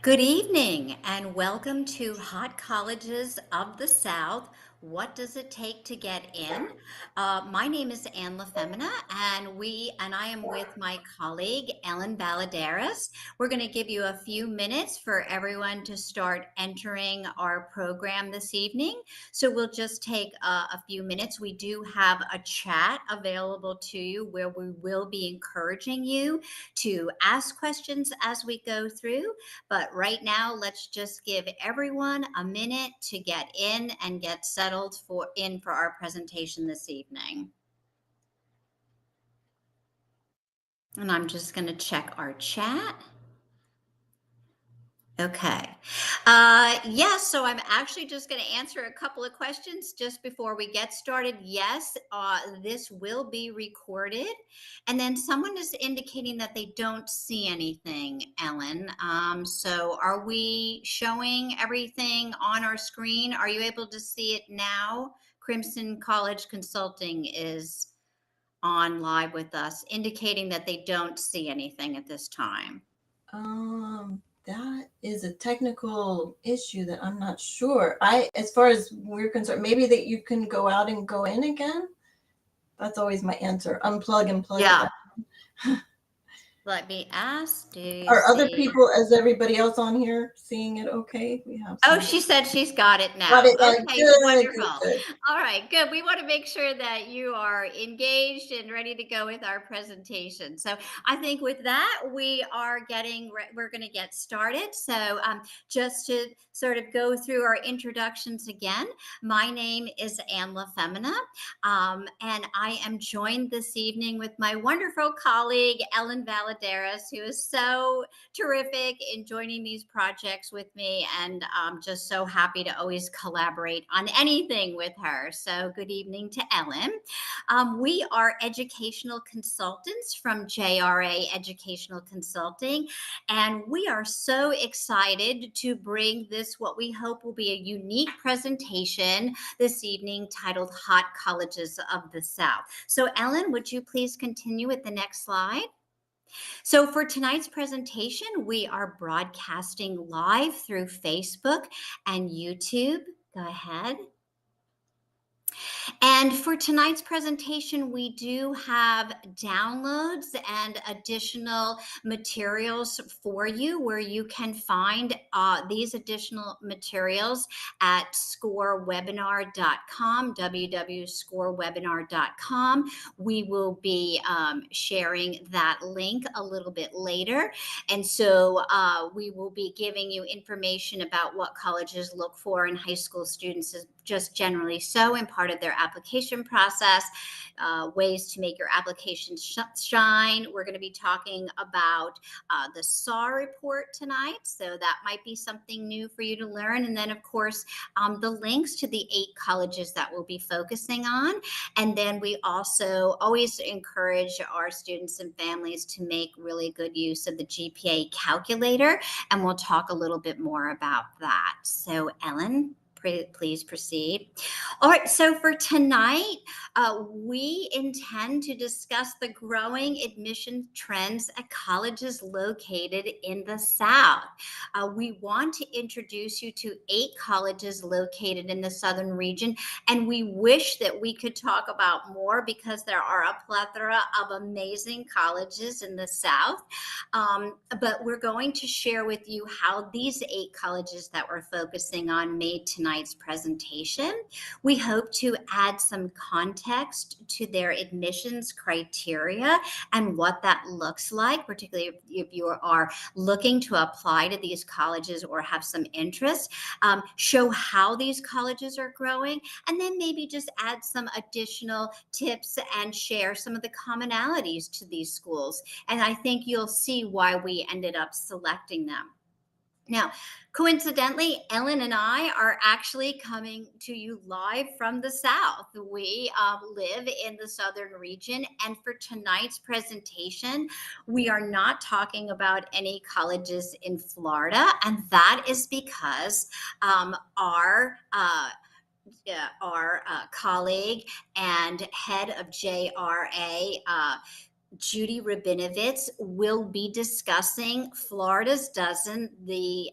Good evening and welcome to Hot Colleges of the South. What does it take to get in? My name is Ann LaFemina and I am with my colleague Ellen Balladares. We're going to give you a few minutes for everyone to start entering our program this evening. So we'll just take a few minutes. We do have a chat available to you where we will be encouraging you to ask questions as we go through. But right now, let's just give everyone a minute to get in and get settled for our presentation this evening. And I'm just going to check our chat. Okay. Yes, so I'm actually just going to answer a couple of questions just before we get started. Yes, this will be recorded. And then someone is indicating that they don't see anything, Ellen. So are we showing everything on our screen? Are you able to see it now? Crimson College Consulting is on live with us, indicating that they don't see anything at this time. That is a technical issue that I'm not sure. As far as we're concerned, maybe that you can go out and go in again. That's always my answer. Unplug and plug Yeah. it back. Let me ask, do you Are other see? people, as everybody else on here, seeing it okay? We have Oh, some. she said she's got it now. Got it. Okay, Good, wonderful. good. All right, good. We want to make sure that you are engaged and ready to go with our presentation. So I think with that, we're going to get started. So just to sort of go through our introductions again, my name is Ann LaFemina, and I am joined this evening with my wonderful colleague, Ellen Balladares, who is so terrific in joining these projects with me, and I'm just so happy to always collaborate on anything with her. So good evening to Ellen. We are educational consultants from JRA Educational Consulting, and we are so excited to bring this, what we hope will be a unique presentation this evening titled Hot Colleges of the South. So Ellen, would you please continue with the next slide? So for tonight's presentation, we are broadcasting live through Facebook and YouTube. Go ahead. And for tonight's presentation, we do have downloads and additional materials for you where you can find these additional materials at scorewebinar.com, www.scorewebinar.com. We will be sharing that link a little bit later. And so we will be giving you information about what colleges look for in high school students just generally so in part of their application process, ways to make your application shine. We're going to be talking about the SSAR report tonight, so that might be something new for you to learn. And then, of course, the links to the 8 colleges that we'll be focusing on. And then we also always encourage our students and families to make really good use of the GPA calculator, and we'll talk a little bit more about that. So, Ellen, please proceed. All right, so for tonight, we intend to discuss the growing admission trends at colleges located in the South. We want to introduce you to 8 colleges located in the Southern region, and we wish that we could talk about more because there are a plethora of amazing colleges in the South. But we're going to share with you how these 8 colleges that we're focusing on made tonight's presentation. We hope to add some context to their admissions criteria and what that looks like, particularly if you are looking to apply to these colleges or have some interest, show how these colleges are growing, and then maybe just add some additional tips and share some of the commonalities to these schools. And I think you'll see why we ended up selecting them. Now, coincidentally, Ellen and I are actually coming to you live from the South. We live in the Southern region, and for tonight's presentation, we are not talking about any colleges in Florida, and that is because our colleague and head of JRA, Judy Rabinovitz will be discussing Florida's dozen, the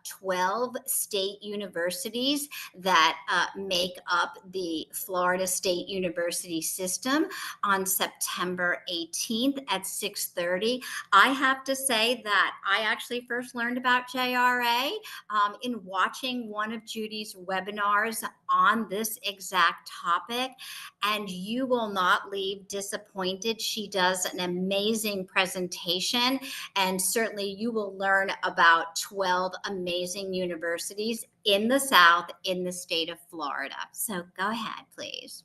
12 state universities that make up the Florida State University system on September 18th at 6:30. I have to say that I actually first learned about JRA in watching one of Judy's webinars on this exact topic, and you will not leave disappointed. She does an amazing presentation, and certainly you will learn about 12 amazing universities in the South in the state of Florida. So go ahead, please.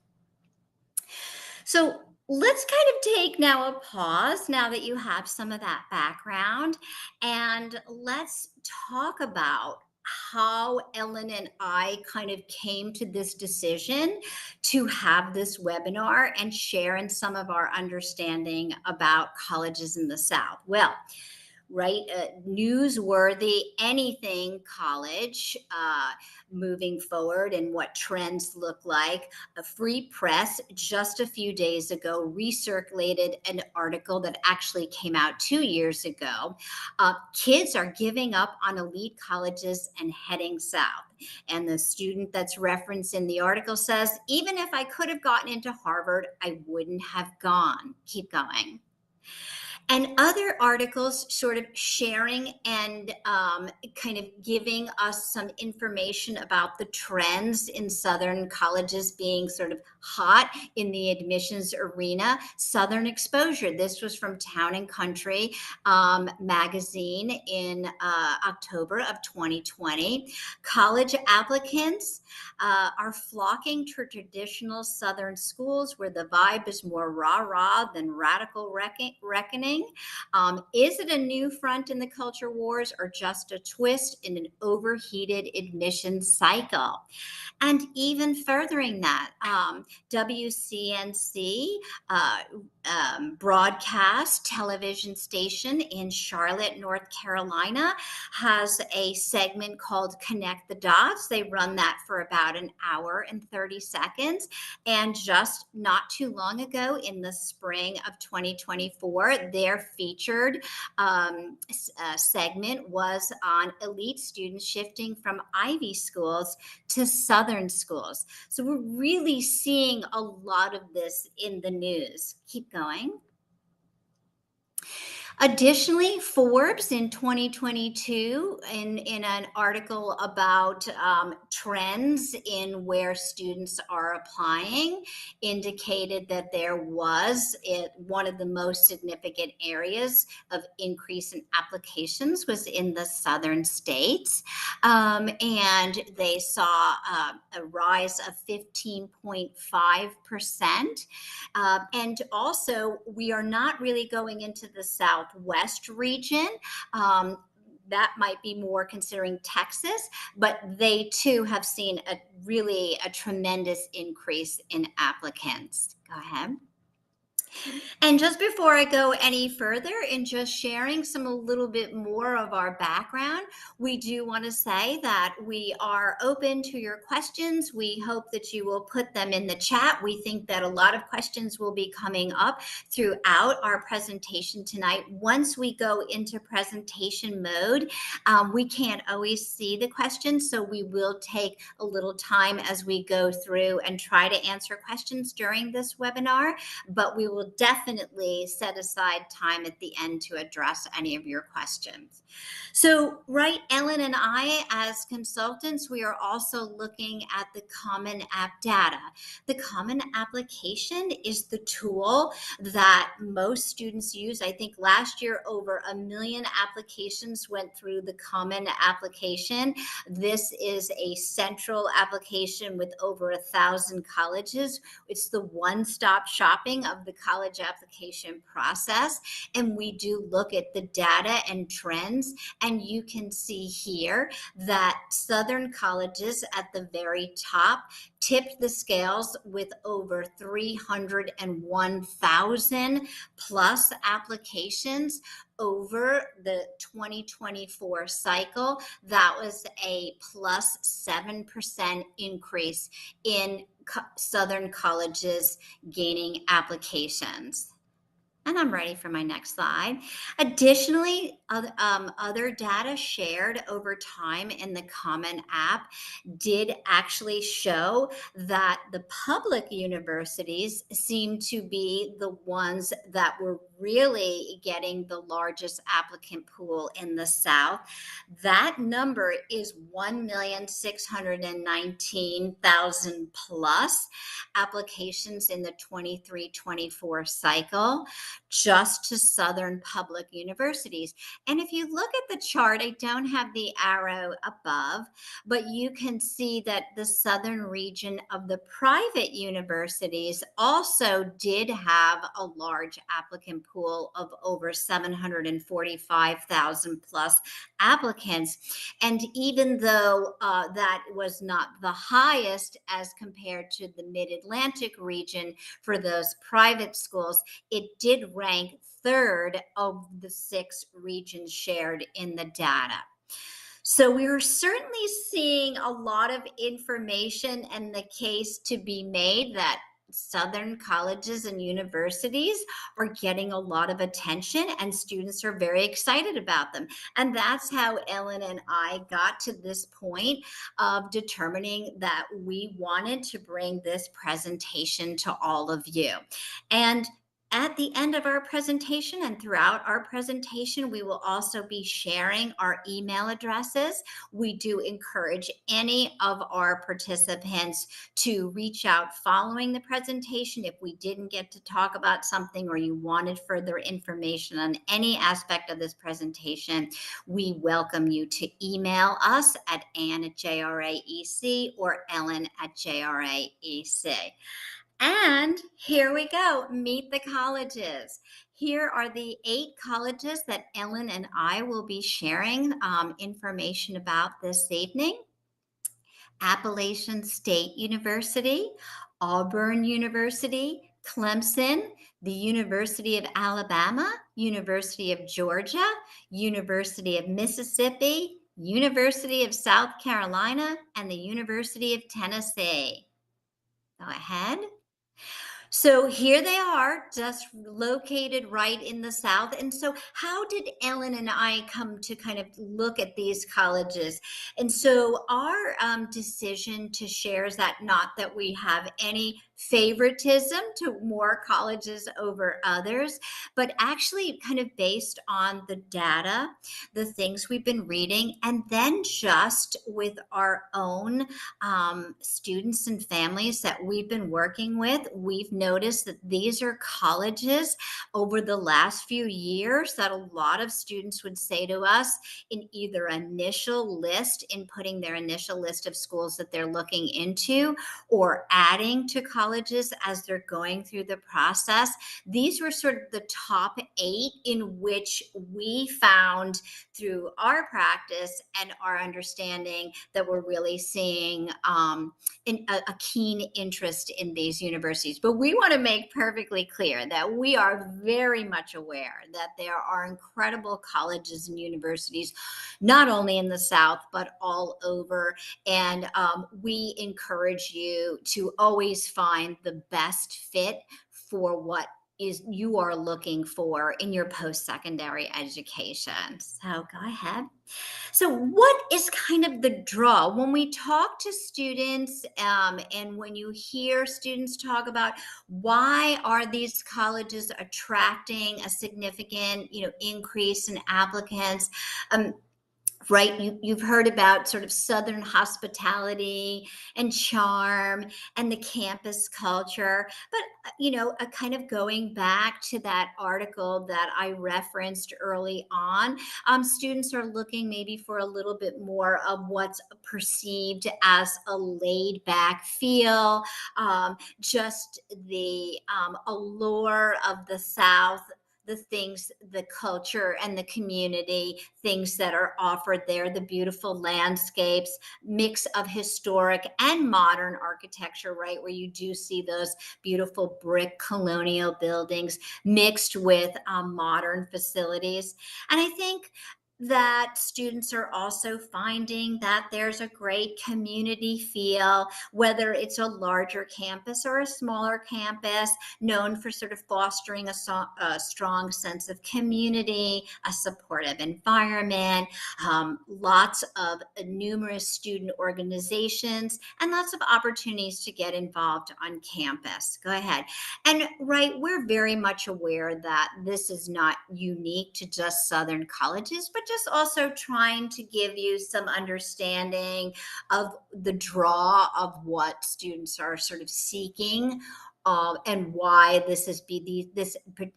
So let's kind of take now a pause now that you have some of that background, and let's talk about how Ellen and I kind of came to this decision to have this webinar and share in some of our understanding about colleges in the South. Well, right? Newsworthy, anything college moving forward and what trends look like. A Free Press just a few days ago recirculated an article that actually came out 2 years ago. Kids are giving up on elite colleges and heading south. And the student that's referenced in the article says, even if I could have gotten into Harvard, I wouldn't have gone. Keep going. And other articles sort of sharing and kind of giving us some information about the trends in Southern colleges being sort of hot in the admissions arena. Southern Exposure. This was from Town and Country magazine in October of 2020. College applicants are flocking to traditional Southern schools where the vibe is more rah-rah than radical reckoning. Is it a new front in the culture wars or just a twist in an overheated admissions cycle? And even furthering that, WCNC broadcast television station in Charlotte, North Carolina, has a segment called Connect the Dots. They run that for about an hour and 30 seconds. And just not too long ago, in the spring of 2024, their featured segment was on elite students shifting from Ivy schools to Southern schools. So we're really seeing a lot of this in the news. Keep going. Additionally, Forbes in 2022, in an article about trends in where students are applying, indicated that there was one of the most significant areas of increase in applications was in the southern states. And they saw a rise of 15.5%. And also, we are not really going into the Southwest region. That might be more considering Texas, but they too have seen a tremendous increase in applicants. Go ahead. And just before I go any further in just sharing a little bit more of our background, we do want to say that we are open to your questions. We hope that you will put them in the chat. We think that a lot of questions will be coming up throughout our presentation tonight. Once we go into presentation mode, we can't always see the questions, so we will take a little time as we go through and try to answer questions during this webinar, but we will definitely set aside time at the end to address any of your questions. So, right, Ellen and I, as consultants, we are also looking at the Common App data. The Common Application is the tool that most students use. I think last year over 1 million applications went through the Common Application. This is a central application with over 1,000 colleges. It's the one-stop shopping of the college application process. And we do look at the data and trends. And you can see here that Southern colleges at the very top tipped the scales with over 301,000 plus applications over the 2024 cycle. That was a plus 7% increase in Southern colleges gaining applications. And I'm ready for my next slide. Additionally, other data shared over time in the Common App did actually show that the public universities seem to be the ones that were really getting the largest applicant pool in the South. That number is 1,619,000 plus applications in the 23-24 cycle just to Southern public universities. And if you look at the chart, I don't have the arrow above, but you can see that the Southern region of the private universities also did have a large applicant pool of over 745,000 plus applicants. And even though that was not the highest as compared to the Mid Atlantic region for those private schools, it did rank third of the 6 regions shared in the data. So we are certainly seeing a lot of information and the case to be made that Southern colleges and universities are getting a lot of attention and students are very excited about them. And that's how Ellen and I got to this point of determining that we wanted to bring this presentation to all of you. And at the end of our presentation and throughout our presentation, we will also be sharing our email addresses. We do encourage any of our participants to reach out following the presentation if we didn't get to talk about something or you wanted further information on any aspect of this presentation. We welcome you to email us at Ann@JRAEC or Ellen@JRAEC. And here we go, meet the colleges. Here are the 8 colleges that Ellen and I will be sharing information about this evening. Appalachian State University, Auburn University, Clemson, the University of Alabama, University of Georgia, University of Mississippi, University of South Carolina, and the University of Tennessee. Go ahead. So here they are, just located right in the South. And so, how did Ellen and I come to kind of look at these colleges? And so, our decision to share is that not that we have any favoritism to more colleges over others, but actually kind of based on the data, the things we've been reading, and then just with our own students and families that we've been working with, we've noticed that these are colleges over the last few years that a lot of students would say to us in either initial list, in putting their initial list of schools that they're looking into, or adding to colleges as they're going through the process. These were sort of the top 8 in which we found through our practice and our understanding that we're really seeing a keen interest in these universities. But we want to make perfectly clear that we are very much aware that there are incredible colleges and universities, not only in the South, but all over. And we encourage you to always find the best fit for what is you are looking for in your post-secondary education. So go ahead. So, what is kind of the draw when we talk to students, and when you hear students talk about why are these colleges attracting a significant, increase in applicants? Right, you've heard about sort of Southern hospitality and charm and the campus culture, but kind of going back to that article that I referenced early on, students are looking maybe for a little bit more of what's perceived as a laid back feel, just the allure of the South, the things, the culture and the community, things that are offered there, the beautiful landscapes, mix of historic and modern architecture, right? Where you do see those beautiful brick colonial buildings mixed with modern facilities. And I think that students are also finding that there's a great community feel, whether it's a larger campus or a smaller campus, known for sort of fostering a strong sense of community, a supportive environment, lots of numerous student organizations, and lots of opportunities to get involved on campus. Go ahead. And right, we're very much aware that this is not unique to just Southern colleges, but just also trying to give you some understanding of the draw of what students are sort of seeking. And why this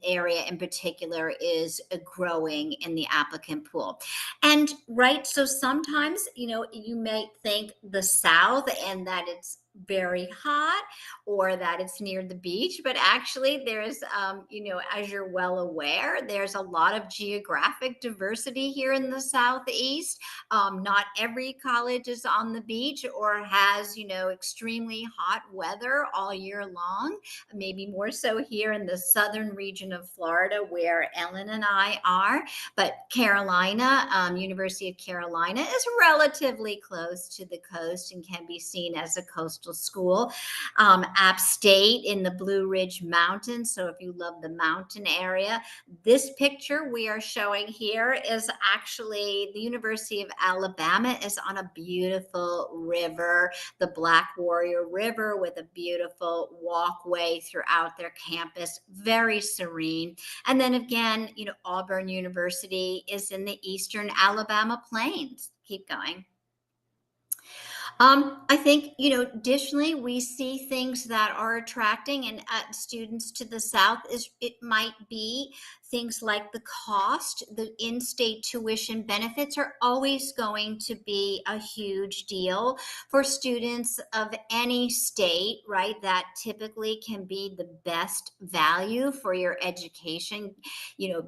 area in particular is growing in the applicant pool. And right, so sometimes, you may think the South and that it's very hot or that it's near the beach, but actually there's, as you're well aware, there's a lot of geographic diversity here in the Southeast. Not every college is on the beach or has, extremely hot weather all year long, maybe more so here in the southern region of Florida where Ellen and I are. But Carolina, University of Carolina is relatively close to the coast and can be seen as a coastal school. App State in the Blue Ridge Mountains. So if you love the mountain area, this picture we are showing here is actually the University of Alabama is on a beautiful river, the Black Warrior River, with a beautiful walkway throughout their campus, very serene. And then again, Auburn University is in the eastern Alabama plains. Keep going. I think, additionally, we see things that are attracting and students to the South. It might be things like the cost. The in-state tuition benefits are always going to be a huge deal for students of any state, right? That typically can be the best value for your education,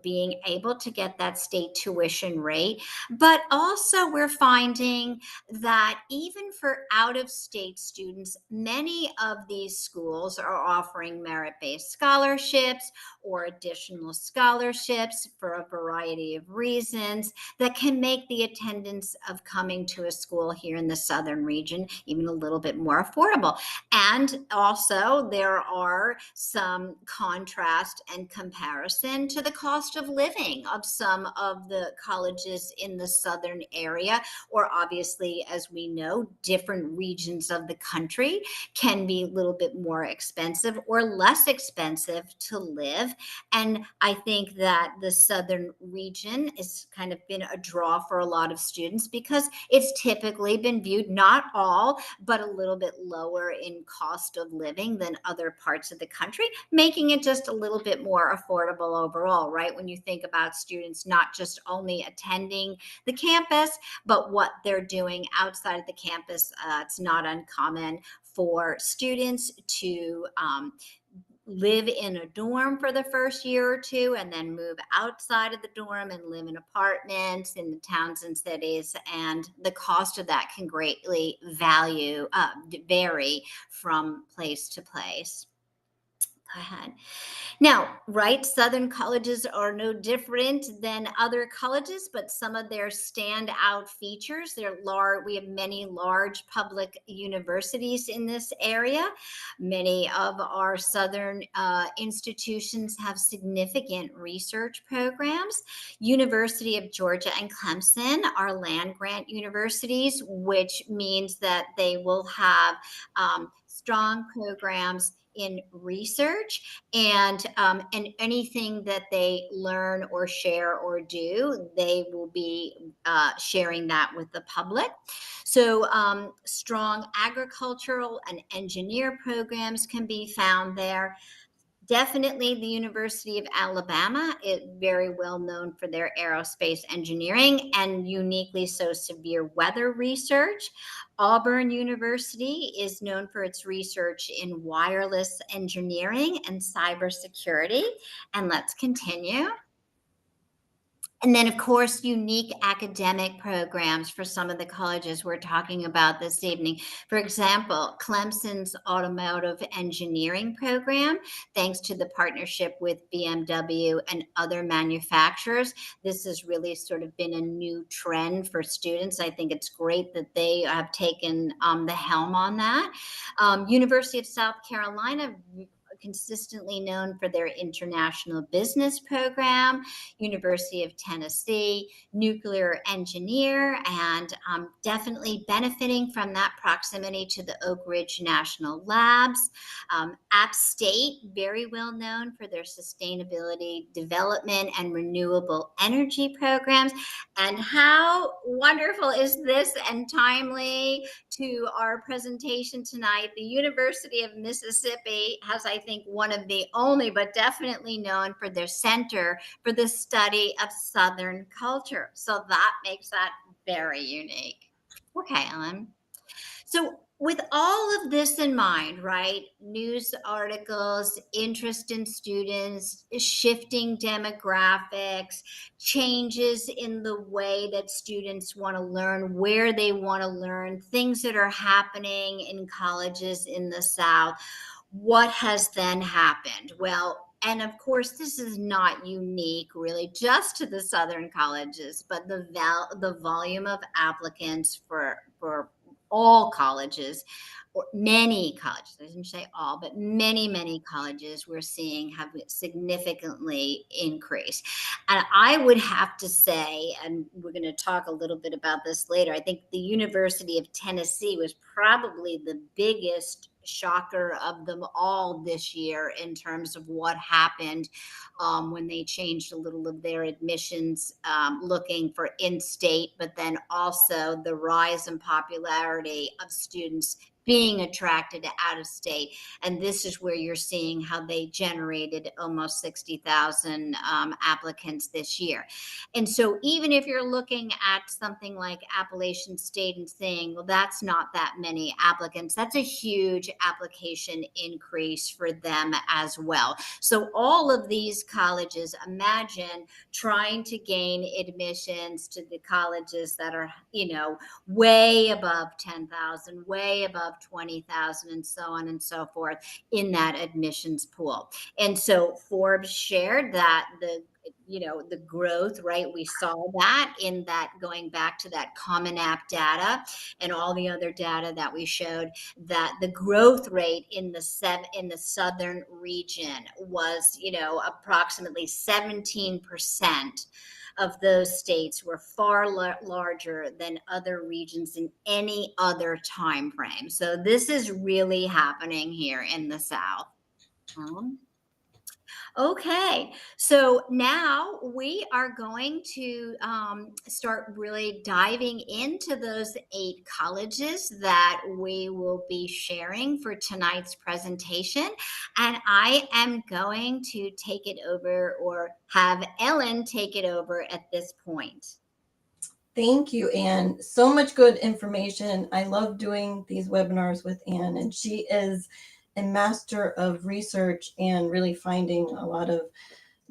being able to get that state tuition rate. But also we're finding that even for out-of-state students, many of these schools are offering merit-based scholarships or additional scholarships for a variety of reasons that can make the attendance of coming to a school here in the southern region even a little bit more affordable. And also there are some contrast and comparison to the cost of living of some of the colleges in the southern area, or obviously, as we know, different regions of the country can be a little bit more expensive or less expensive to live. And I think that the southern region has kind of been a draw for a lot of students because it's typically been viewed, not all, but a little bit lower in cost of living than other parts of the country, making it just a little bit more affordable overall, right? When you think about students not just only attending the campus, but what they're doing outside of the campus. It's not uncommon for students to live in a dorm for the first year or two and then move outside of the dorm and live in apartments in the towns and cities. And the cost of that can greatly vary from place to place. Go ahead. Now, right, Southern colleges are no different than other colleges, but some of their standout features, we have many large public universities in this area. Many of our Southern institutions have significant research programs. University of Georgia and Clemson are land-grant universities, which means that they will have strong programs in research, and anything that they learn or share or do, they will be sharing that with the public. So strong agricultural and engineer programs can be found there. Definitely the University of Alabama is very well known for their aerospace engineering and uniquely so severe weather research. Auburn University is known for its research in wireless engineering and cybersecurity. And let's continue. And then, of course, unique academic programs for some of the colleges we're talking about this evening. For example, Clemson's automotive engineering program, thanks to the partnership with BMW and other manufacturers. This has really sort of been a new trend for students. I think it's great that they have taken the helm on that. University of South Carolina, consistently known for their international business program. University of Tennessee, nuclear engineer, and definitely benefiting from that proximity to the Oak Ridge National Labs. App State, very well known for their sustainability development and renewable energy programs. And how wonderful is this and timely to our presentation tonight? The University of Mississippi has, I think, one of the only, but definitely known for their Center for the Study of Southern Culture. So that makes that very unique. Okay, Ellen. So with all of this in mind, right? News articles, interest in students, shifting demographics, changes in the way that students want to learn, where they want to learn, things that are happening in colleges in the South. What has then happened? Well, and of course, this is not unique really just to the Southern colleges, but the volume of applicants for all colleges, or many colleges, I didn't say all, but many colleges we're seeing have significantly increased. And I would have to say, and we're going to talk a little bit about this later, I think the University of Tennessee was probably the biggest shocker of them all this year in terms of what happened when they changed a little of their admissions, looking for in-state, but then also the rise in popularity of students being attracted to out of state. And this is where you're seeing how they generated almost 60,000 applicants this year. And so even if you're looking at something like Appalachian State and saying, well, that's not that many applicants, that's a huge application increase for them as well. So all of these colleges, imagine trying to gain admissions to the colleges that are, way above 10,000, way above 20,000, and so on and so forth in that admissions pool. And so Forbes shared that the growth, right? We saw that in that, going back to that Common App data and all the other data that we showed, that the growth rate in the southern region was, approximately 17% of those states were far larger than other regions in any other time frame. So this is really happening here in the South. Okay, so now we are going to start really diving into those 8 colleges that we will be sharing for tonight's presentation. And I am going to take it over, or have Ellen take it over at this point. Thank you, Anne. So much good information. I love doing these webinars with Anne, and she is a master of research and really finding a lot of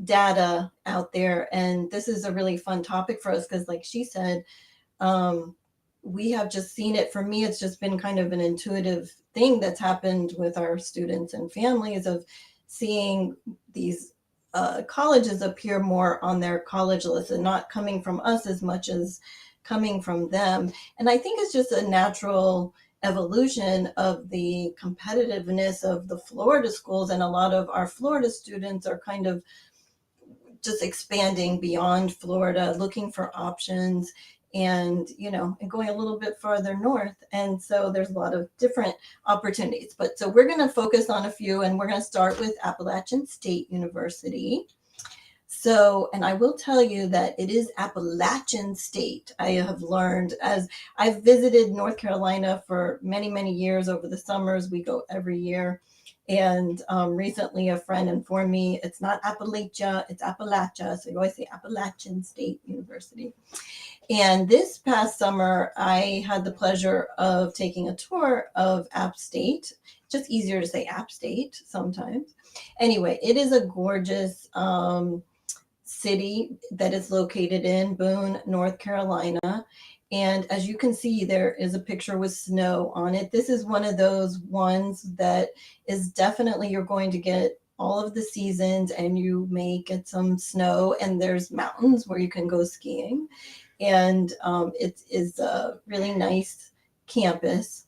data out there. And this is a really fun topic for us because, like she said, we have just seen it. For me, it's just been kind of an intuitive thing that's happened with our students and families of seeing these colleges appear more on their college list and not coming from us as much as coming from them. And I think it's just a natural evolution of the competitiveness of the Florida schools. And a lot of our Florida students are kind of just expanding beyond Florida, looking for options and going a little bit farther north. And so there's a lot of different opportunities. But so we're going to focus on a few, and we're going to start with Appalachian State University. So, and I will tell you that it is Appalachian State. I have learned, as I've visited North Carolina for many years over the summers. We go every year. And recently a friend informed me it's not Appalachia, it's Appalachia. So you always say Appalachian State University. And this past summer, I had the pleasure of taking a tour of App State. Just easier to say App State sometimes. Anyway, it is a gorgeous city that it's located in, Boone, North Carolina. And as you can see, there is a picture with snow on it. This is one of those ones that is definitely, you're going to get all of the seasons and you may get some snow, and there's mountains where you can go skiing. And it is a really nice campus.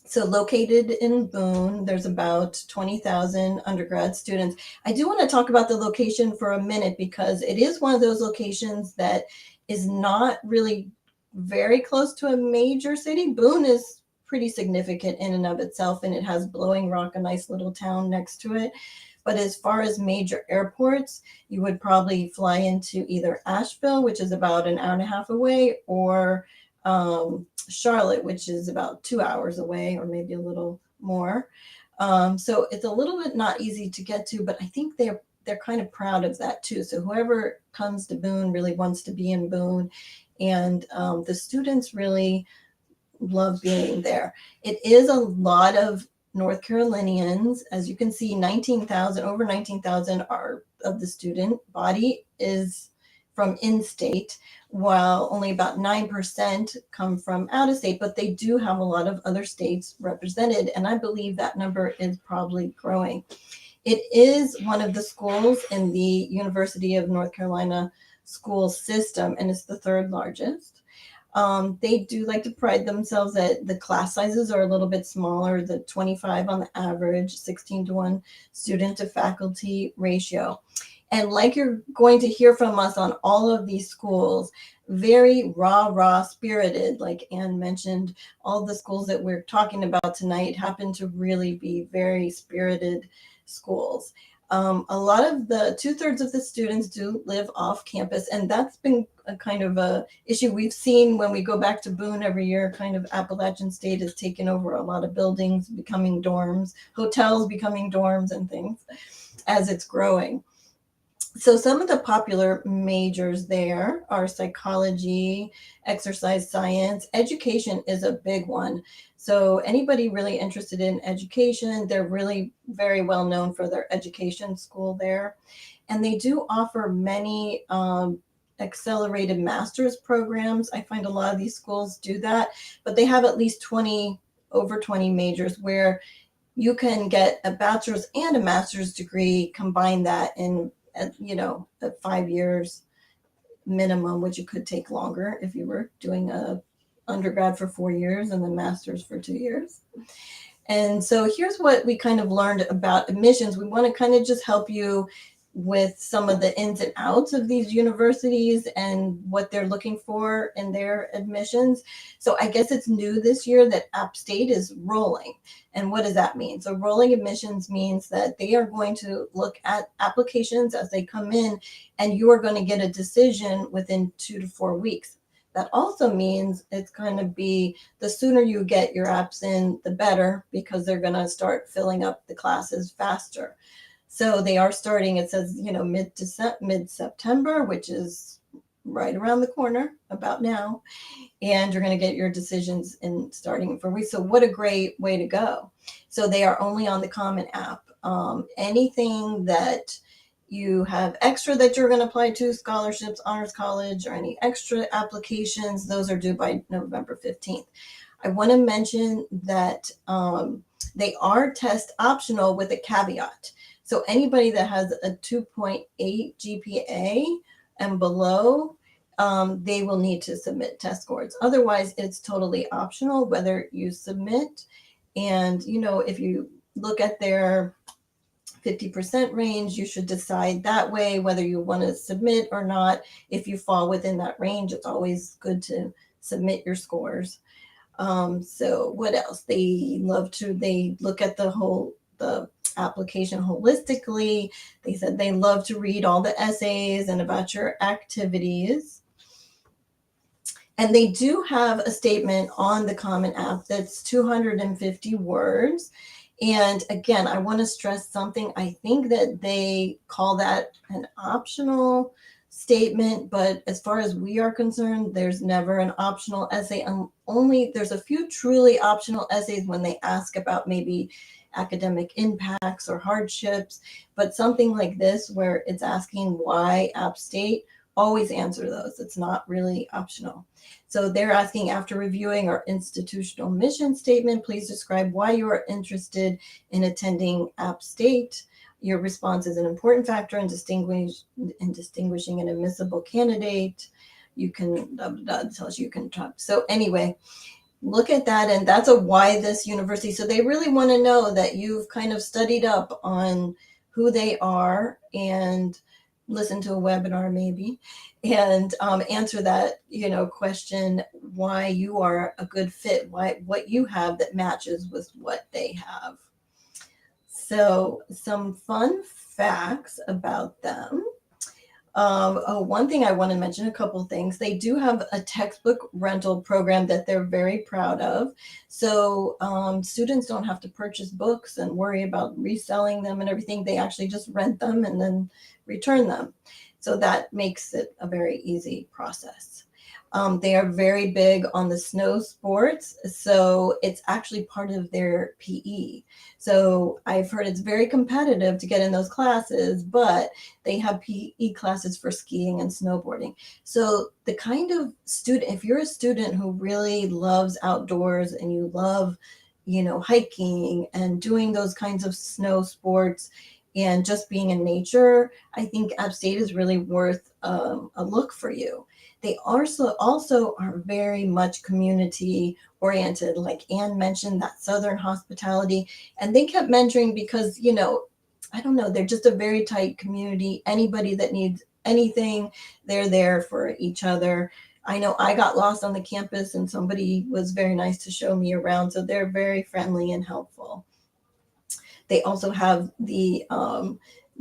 So located in Boone, there's about 20,000 undergrad students. I do want to talk about the location for a minute because it is one of those locations that is not really very close to a major city. Boone is pretty significant in and of itself, and it has Blowing Rock, a nice little town next to it. But as far as major airports, you would probably fly into either Asheville, which is about an hour and a half away, or Charlotte, which is about 2 hours away, or maybe a little more. So it's a little bit not easy to get to, but I think they're kind of proud of that too. So whoever comes to Boone really wants to be in Boone, and the students really love being there. It is a lot of North Carolinians. As you can see, 19,000, over 19,000 are of the student body is from in-state, while only about 9% come from out of state, but they do have a lot of other states represented, and I believe that number is probably growing. It is one of the schools in the University of North Carolina school system, and it's the third largest. They do like to pride themselves that the class sizes are a little bit smaller, the 25 on the average, 16 to 1 student to faculty ratio. And like you're going to hear from us on all of these schools, very rah spirited, like Anne mentioned, all the schools that we're talking about tonight happen to really be very spirited schools. A lot of the 2/3 of the students do live off campus, and that's been a kind of a issue we've seen when we go back to Boone every year. Kind of Appalachian State has taken over a lot of buildings becoming dorms, hotels becoming dorms and things as it's growing. So some of the popular majors there are psychology, exercise science. Education is a big one. So anybody really interested in education, they're really very well known for their education school there. And they do offer many accelerated master's programs. I find a lot of these schools do that, but they have at least 20, over 20 majors where you can get a bachelor's and a master's degree, combine that in at 5 years minimum, which it could take longer if you were doing a undergrad for 4 years and then master's for 2 years. And so here's what we kind of learned about admissions. We want to kind of just help you with some of the ins and outs of these universities and what they're looking for in their admissions. So I guess it's new this year that App State is rolling. And what does that mean? So rolling admissions means that they are going to look at applications as they come in, and you are going to get a decision within 2 to 4 weeks. That also means it's going to be the sooner you get your apps in, the better, because they're going to start filling up the classes faster. So they are starting, it says, mid-September, which is right around the corner, about now. And you're going to get your decisions in starting in 4 weeks. So what a great way to go. So they are only on the Common App. Anything that you have extra that you're going to apply to, scholarships, honors college, or any extra applications, those are due by November 15th. I want to mention that they are test optional with a caveat. So anybody that has a 2.8 GPA and below, they will need to submit test scores. Otherwise, it's totally optional whether you submit. And, if you look at their 50% range, you should decide that way whether you want to submit or not. If you fall within that range, it's always good to submit your scores. So what else? They look at the application holistically. They said they love to read all the essays and about your activities. And they do have a statement on the Common App that's 250 words. And again, I want to stress something. I think that they call that an optional statement, but as far as we are concerned, there's never an optional essay. Only there's a few truly optional essays when they ask about maybe academic impacts or hardships, but something like this where it's asking why App State, always answer those. It's not really optional. So they're asking, after reviewing our institutional mission statement, please describe why you are interested in attending App State. Your response is an important factor in distinguishing an admissible candidate. You can, tells you can talk. So anyway, look at that, and that's a why this university. So they really want to know that you've kind of studied up on who they are and listen to a webinar maybe, and answer that question, why you are a good fit, why what you have that matches with what they have. So some fun facts about them. One thing I want to mention, a couple things. They do have a textbook rental program that they're very proud of. So students don't have to purchase books and worry about reselling them and everything. They actually just rent them and then return them. So that makes it a very easy process. They are very big on the snow sports, so it's actually part of their PE. So I've heard it's very competitive to get in those classes, but they have PE classes for skiing and snowboarding. So the kind of student, if you're a student who really loves outdoors and you love, hiking and doing those kinds of snow sports and just being in nature, I think App State is really worth a look for you. They also are very much community oriented, like Anne mentioned, that Southern hospitality. And they kept mentoring because, I don't know, they're just a very tight community. Anybody that needs anything, they're there for each other. I know I got lost on the campus and somebody was very nice to show me around. So they're very friendly and helpful. They also have the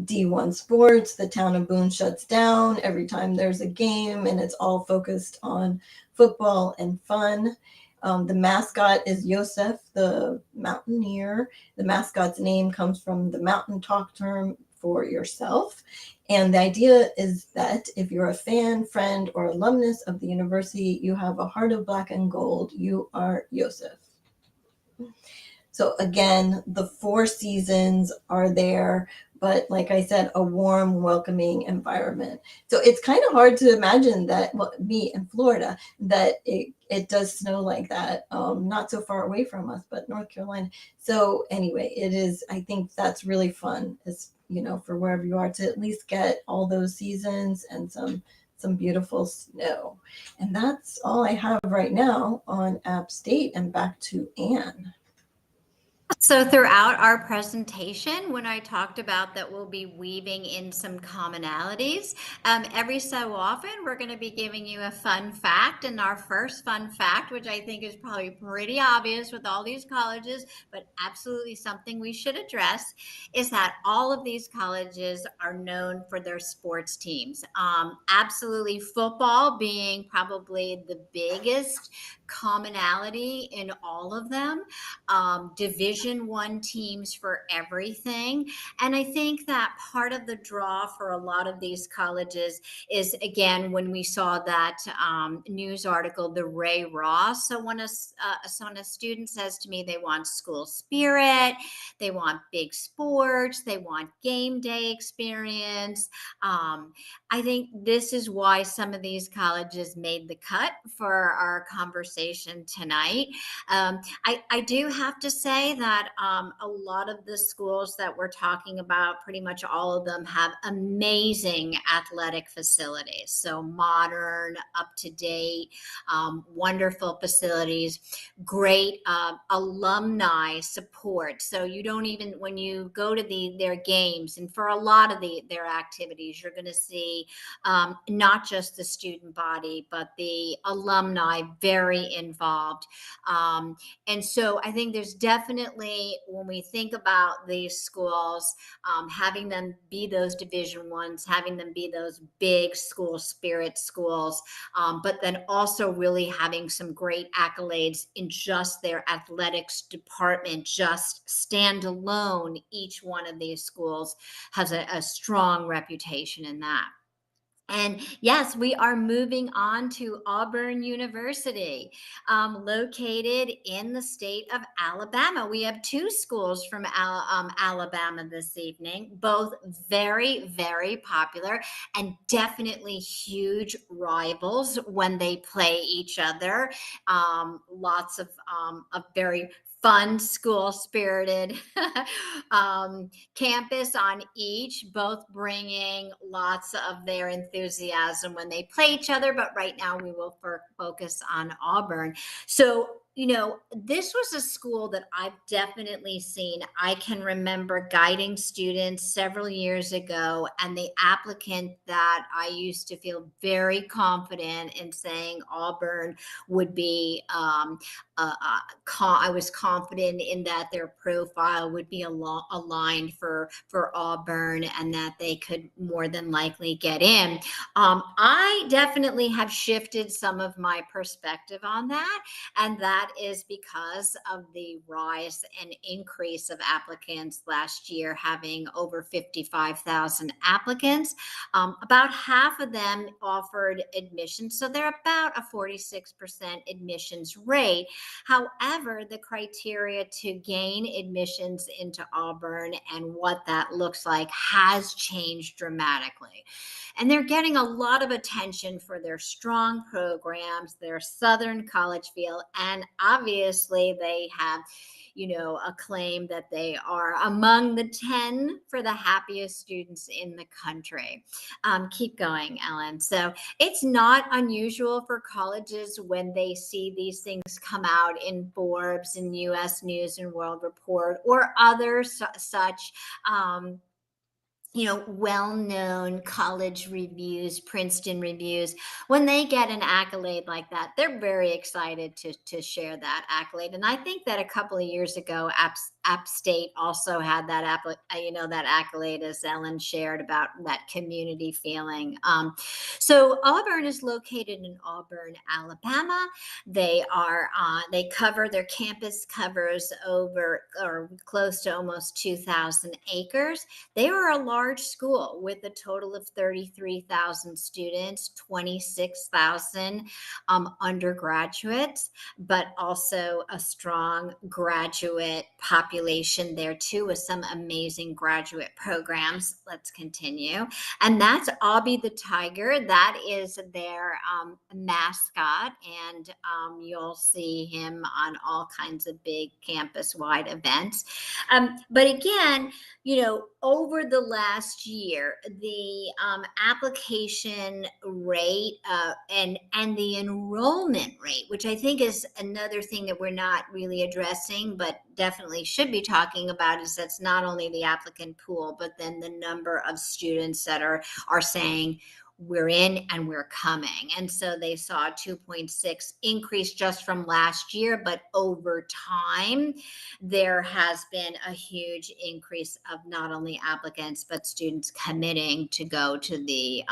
D1 sports. The town of Boone shuts down every time there's a game, and it's all focused on football and fun. The mascot is Yosef, the mountaineer. The mascot's name comes from the mountain talk term for yourself. And the idea is that if you're a fan, friend, or alumnus of the university, you have a heart of black and gold, you are Yosef. So again, the 4 seasons are there, but like I said, a warm, welcoming environment. So it's kind of hard to imagine that, me in Florida, that it does snow like that, not so far away from us, but North Carolina. So anyway, it is, I think that's really fun, is, for wherever you are, to at least get all those seasons and some beautiful snow. And that's all I have right now on App State, and back to Anne. So throughout our presentation, when I talked about that we'll be weaving in some commonalities, every so often we're going to be giving you a fun fact. And our first fun fact, which I think is probably pretty obvious with all these colleges, but absolutely something we should address, is that all of these colleges are known for their sports teams. Absolutely, football being probably the biggest commonality in all of them. Division I teams for everything. And I think that part of the draw for a lot of these colleges is, again, when we saw that news article, the Ray Ross. So when a student says to me they want school spirit, they want big sports, they want game day experience, I think this is why some of these colleges made the cut for our conversation tonight. I do have to say that a lot of the schools that we're talking about, pretty much all of them, have amazing athletic facilities. So modern, up to date, wonderful facilities, great alumni support. So you don't even, when you go to their games, and for a lot of their activities, you're going to see not just the student body, but the alumni very involved. And so I think there's definitely, when we think about these schools, having them be those Division Ones, having them be those big school spirit schools, but then also really having some great accolades in just their athletics department, just stand alone. Each one of these schools has a strong reputation in that. And yes, we are moving on to Auburn University, located in the state of Alabama. We have two schools from Alabama this evening, both very, very popular and definitely huge rivals when they play each other. Lots of very fun, school spirited campus on each, both bringing lots of their enthusiasm when they play each other. But right now, we will focus on Auburn. So, this was a school that I've definitely seen. I can remember guiding students several years ago, and the applicant that I used to feel very confident in saying Auburn would be I was confident in that their profile would be aligned for Auburn and that they could more than likely get in. I definitely have shifted some of my perspective on that, and that is because of the rise and increase of applicants last year, having over 55,000 applicants. About half of them offered admission, so they're about a 46% admissions rate. However, the criteria to gain admissions into Auburn and what that looks like has changed dramatically. And they're getting a lot of attention for their strong programs, their Southern college feel, and obviously they have a claim that they are among the 10 for the happiest students in the country. Keep going, Ellen. So it's not unusual for colleges when they see these things come out in Forbes and US News and World Report or other such well-known college reviews, Princeton reviews, when they get an accolade like that, they're very excited to share that accolade. And I think that a couple of years ago, App State also had that accolade, as Ellen shared, about that community feeling. So Auburn is located in Auburn, Alabama. They cover, their campus covers over or close to almost 2,000 acres. They are a large school with a total of 33,000 students, 26,000 undergraduates, but also a strong graduate population there too, with some amazing graduate programs. Let's continue. And that's Obby the Tiger. That is their mascot. And you'll see him on all kinds of big campus-wide events. But again, over the last year, the application rate and the enrollment rate, which I think is another thing that we're not really addressing, but definitely should be talking about, is that's not only the applicant pool, but then the number of students that are saying, we're in and we're coming. And so they saw a 2.6 increase just from last year, but over time, there has been a huge increase of not only applicants, but students committing to go to the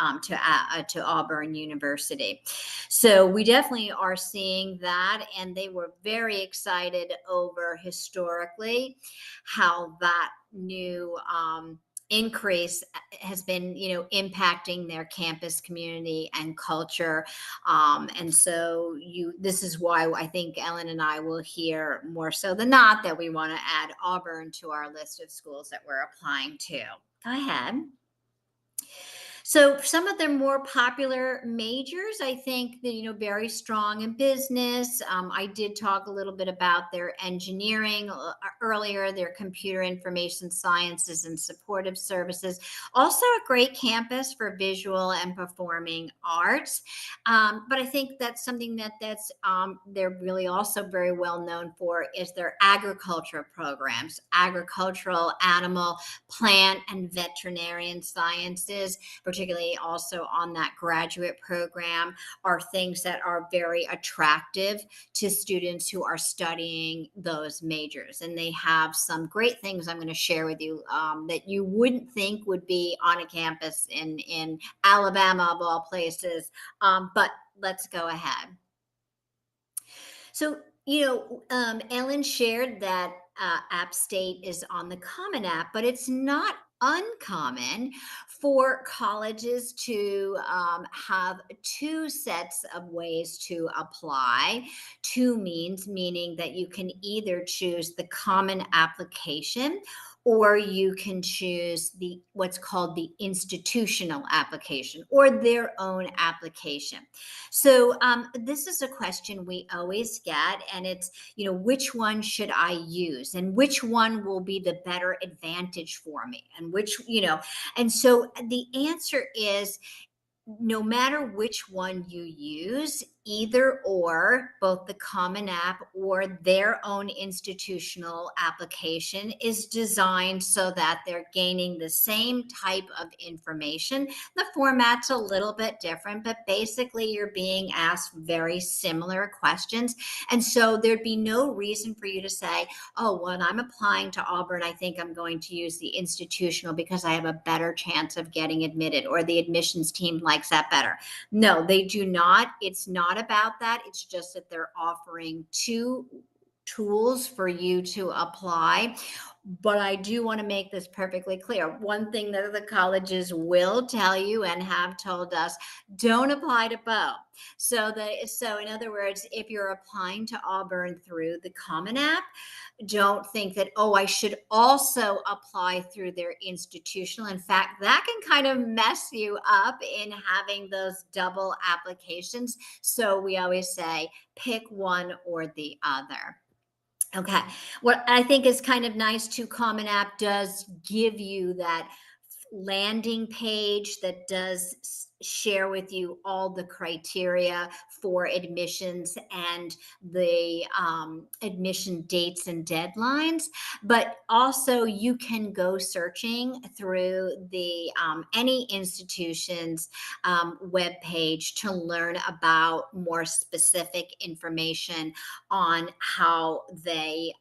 to Auburn University. So we definitely are seeing that, and they were very excited over historically how that new increase has been impacting their campus community and culture. And so this is why I think Ellen and I will hear more so than not that we want to add Auburn to our list of schools that we're applying to. Go ahead. So some of their more popular majors, I think that, very strong in business. I did talk a little bit about their engineering earlier, their computer information sciences and supportive services. Also a great campus for visual and performing arts. But I think that's something they're really also very well known for is their agriculture programs, agricultural, animal, plant, and veterinarian sciences, particularly also on that graduate program, are things that are very attractive to students who are studying those majors. And they have some great things I'm going to share with you that you wouldn't think would be on a campus in Alabama, of all places. But let's go ahead. So, Ellen shared that App State is on the Common App, but it's not uncommon for colleges to have two sets of ways to apply. Two means meaning that you can either choose the common application or you can choose the what's called the institutional application or their own application. So this is a question we always get, and it's, which one should I use and which one will be the better advantage for me, and and so the answer is, no matter which one you use, either or, both the Common App or their own institutional application is designed so that they're gaining the same type of information. The format's a little bit different, but basically you're being asked very similar questions. And so there'd be no reason for you to say, oh, when I'm applying to Auburn, I think I'm going to use the institutional because I have a better chance of getting admitted, or the admissions team likes that better. No, they do not. It's not about that. It's just that they're offering two tools for you to apply. But I do want to make this perfectly clear. One thing that the colleges will tell you and have told us: don't apply to both. So in other words, if you're applying to Auburn through the Common App, don't think that, oh, I should also apply through their institutional. In fact, that can kind of mess you up in having those double applications. So we always say pick one or the other. Okay. What I think is kind of nice too, Common App does give you that landing page that does share with you all the criteria for admissions and the admission dates and deadlines. But also you can go searching through the any institution's web page to learn about more specific information on how they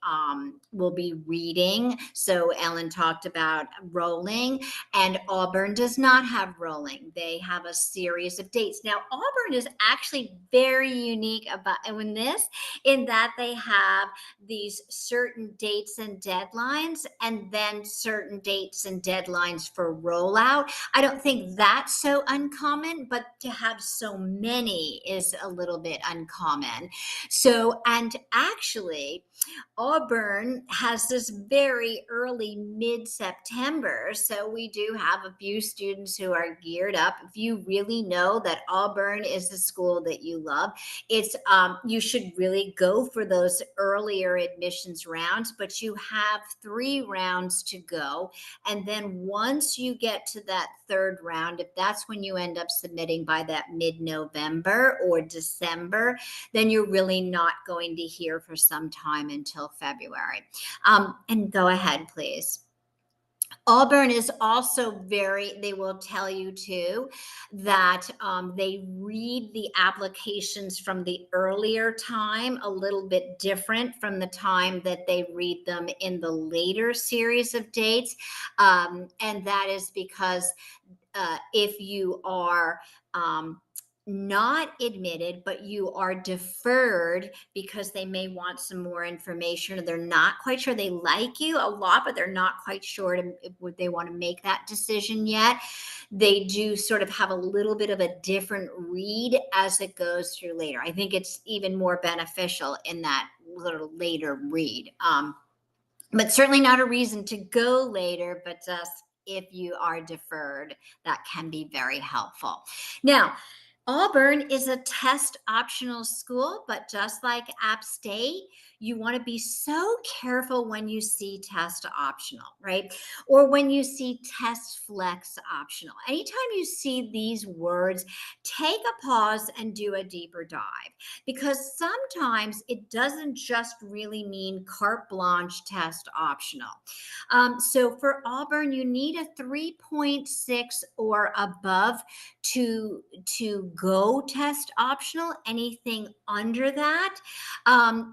will be reading. So Ellen talked about rolling, and Auburn does not have rolling. They have a series of dates. Now, Auburn is actually very unique in that they have these certain dates and deadlines, and then certain dates and deadlines for rollout. I don't think that's so uncommon, but to have so many is a little bit uncommon. So, and actually, Auburn has this very early mid-September. So we do have a few students who are geared up. If you really know that Auburn is the school that you love, it's you should really go for those earlier admissions rounds, but you have 3 rounds to go. And then once you get to that third round, if that's when you end up submitting by that mid-November or December, then you're really not going to hear for some time until February. And go ahead, please. Auburn is also they will tell you too that they read the applications from the earlier time a little bit different from the time that they read them in the later series of dates. And that is because if you are not admitted, but you are deferred because they may want some more information, or they're not quite sure, they like you a lot, but they're not quite sure if they want to make that decision yet. They do sort of have a little bit of a different read as it goes through later. I think it's even more beneficial in that little later read. But certainly not a reason to go later, but just if you are deferred, that can be very helpful. Now, Auburn is a test optional school, but just like App State, you want to be so careful when you see test optional, right? Or when you see test flex optional. Anytime you see these words, take a pause and do a deeper dive, because sometimes it doesn't just really mean carte blanche test optional. So for Auburn, you need a 3.6 or above to go test optional. Anything under that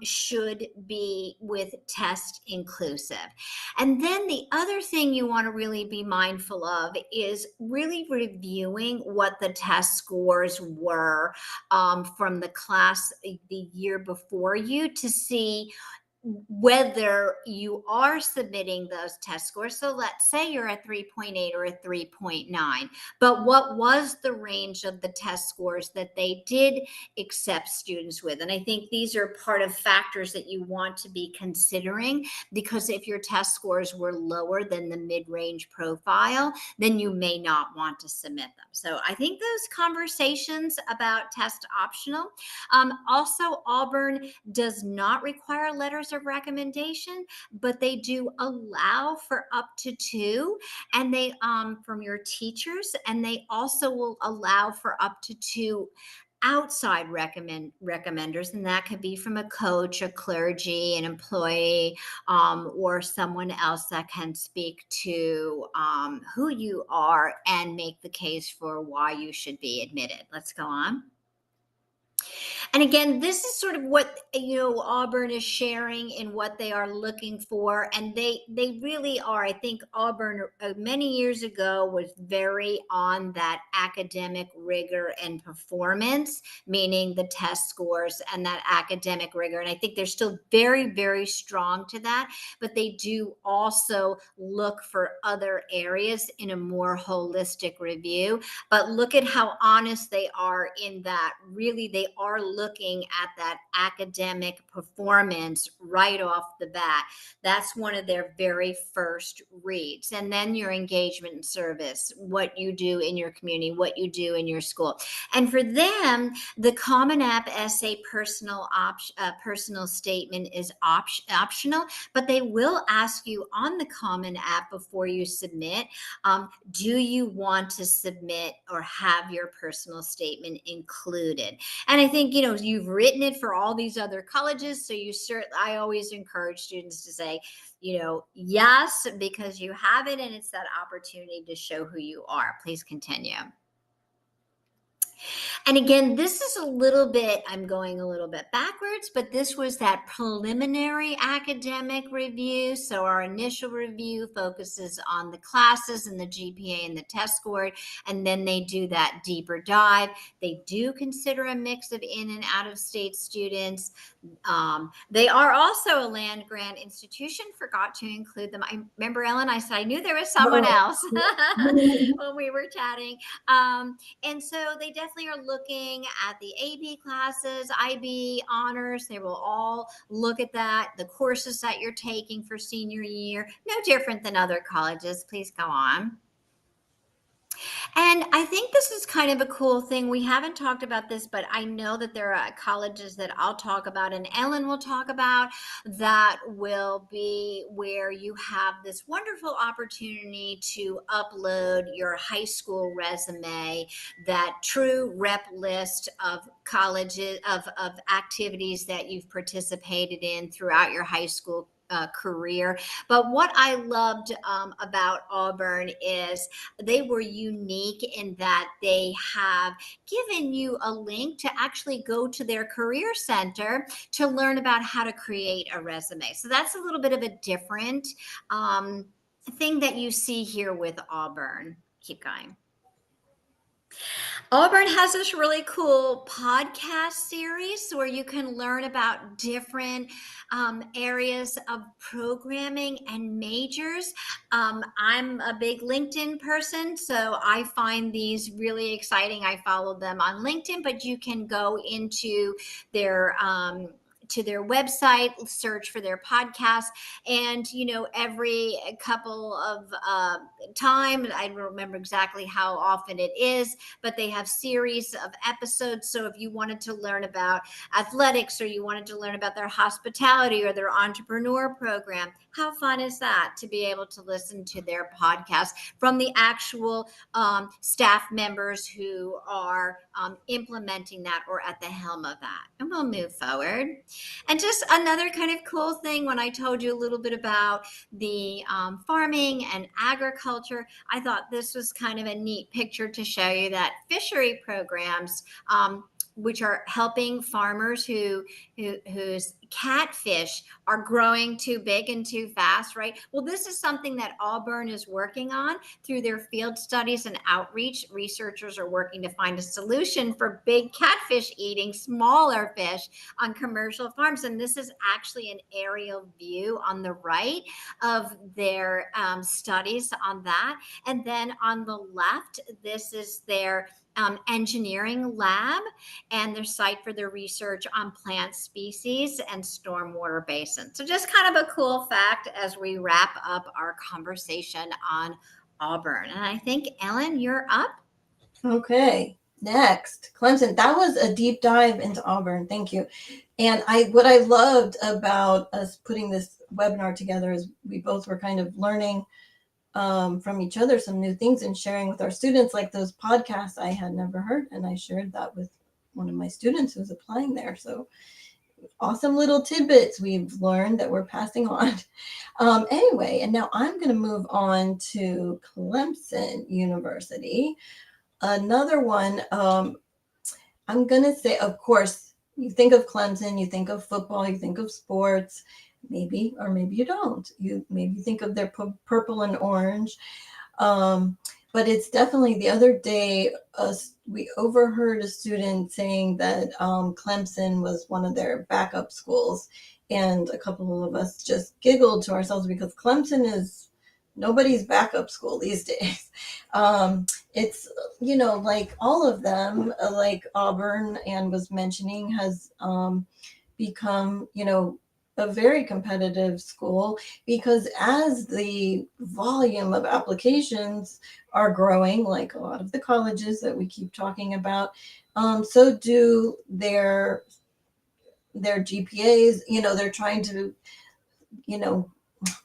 should be with test inclusive. And then the other thing you want to really be mindful of is really reviewing what the test scores were from the class the year before you, to see whether you are submitting those test scores. So let's say you're a 3.8 or a 3.9, but what was the range of the test scores that they did accept students with? And I think these are part of factors that you want to be considering, because if your test scores were lower than the mid-range profile, then you may not want to submit them. So I think those conversations about test optional. Also, Auburn does not require letters of recommendation, but they do allow for up to two, and they from your teachers, and they also will allow for up to two outside recommenders, and that could be from a coach, a clergy, an employee, or someone else that can speak to who you are and make the case for why you should be admitted. Let's go on. And again, this is sort of what Auburn is sharing in what they are looking for, and they really are. I think Auburn many years ago was very on that academic rigor and performance, meaning the test scores and that academic rigor. And I think they're still very, very strong to that, but they do also look for other areas in a more holistic review. But look at how honest they are in that. Really, they are looking at that academic performance right off the bat. That's one of their very first reads. And then your engagement and service, what you do in your community, what you do in your school. And for them, the Common App essay personal statement is optional, but they will ask you on the Common App before you submit, do you want to submit or have your personal statement included? And I think, you've written it for all these other colleges. So I always encourage students to say, yes, because you have it, and it's that opportunity to show who you are. Please continue. And again, this is I'm going a little bit backwards, but this was that preliminary academic review. So our initial review focuses on the classes and the GPA and the test score, and then they do that deeper dive. They do consider a mix of in and out of state students. They are also a land grant institution. Forgot to include them. I remember, Ellen, I said I knew there was someone else when we were chatting. And so they definitely are looking at the AP classes, IB, honors. They will all look at that. The courses that you're taking for senior year, no different than other colleges. Please go on. And I think this is kind of a cool thing. We haven't talked about this, but I know that there are colleges that I'll talk about and Ellen will talk about that will be where you have this wonderful opportunity to upload your high school resume, that true rep list of colleges, of activities that you've participated in throughout your high school career. But what I loved about Auburn is they were unique in that they have given you a link to actually go to their career center to learn about how to create a resume. So that's a little bit of a different thing that you see here with Auburn. Keep going. Auburn has this really cool podcast series where you can learn about different areas of programming and majors. I'm a big LinkedIn person, so I find these really exciting. I follow them on LinkedIn, but you can go into their website, search for their podcast, and every couple of time, I don't remember exactly how often it is, but they have series of episodes. So if you wanted to learn about athletics, or you wanted to learn about their hospitality or their entrepreneur program, how fun is that to be able to listen to their podcast from the actual staff members who are implementing that or at the helm of that? And we'll move forward. And just another kind of cool thing, when I told you a little bit about the farming and agriculture, I thought this was kind of a neat picture to show you that fishery programs, which are helping farmers whose catfish are growing too big and too fast, right? Well, this is something that Auburn is working on through their field studies and outreach. Researchers are working to find a solution for big catfish eating smaller fish on commercial farms. And this is actually an aerial view on the right of their studies on that. And then on the left, this is their engineering lab and their site for their research on plant species and stormwater basins. So just kind of a cool fact as we wrap up our conversation on Auburn. And I think, Ellen, you're up. Okay, next, Clemson. That was a deep dive into Auburn. Thank you. And what I loved about us putting this webinar together is we both were kind of learning from each other some new things and sharing with our students, like those podcasts I had never heard. And I shared that with one of my students who's applying there. So awesome little tidbits we've learned that we're passing on. Anyway, and now I'm going to move on to Clemson University. Another one, I'm going to say, of course, you think of Clemson, you think of football, you think of sports, maybe, or maybe you don't. You maybe think of their purple and orange. But it's definitely, the other day, we overheard a student saying that Clemson was one of their backup schools. And a couple of us just giggled to ourselves because Clemson is nobody's backup school these days. It's, like all of them, like Auburn Ann was mentioning, has become, a very competitive school, because as the volume of applications are growing, like a lot of the colleges that we keep talking about, so do their GPAs. They're trying to, I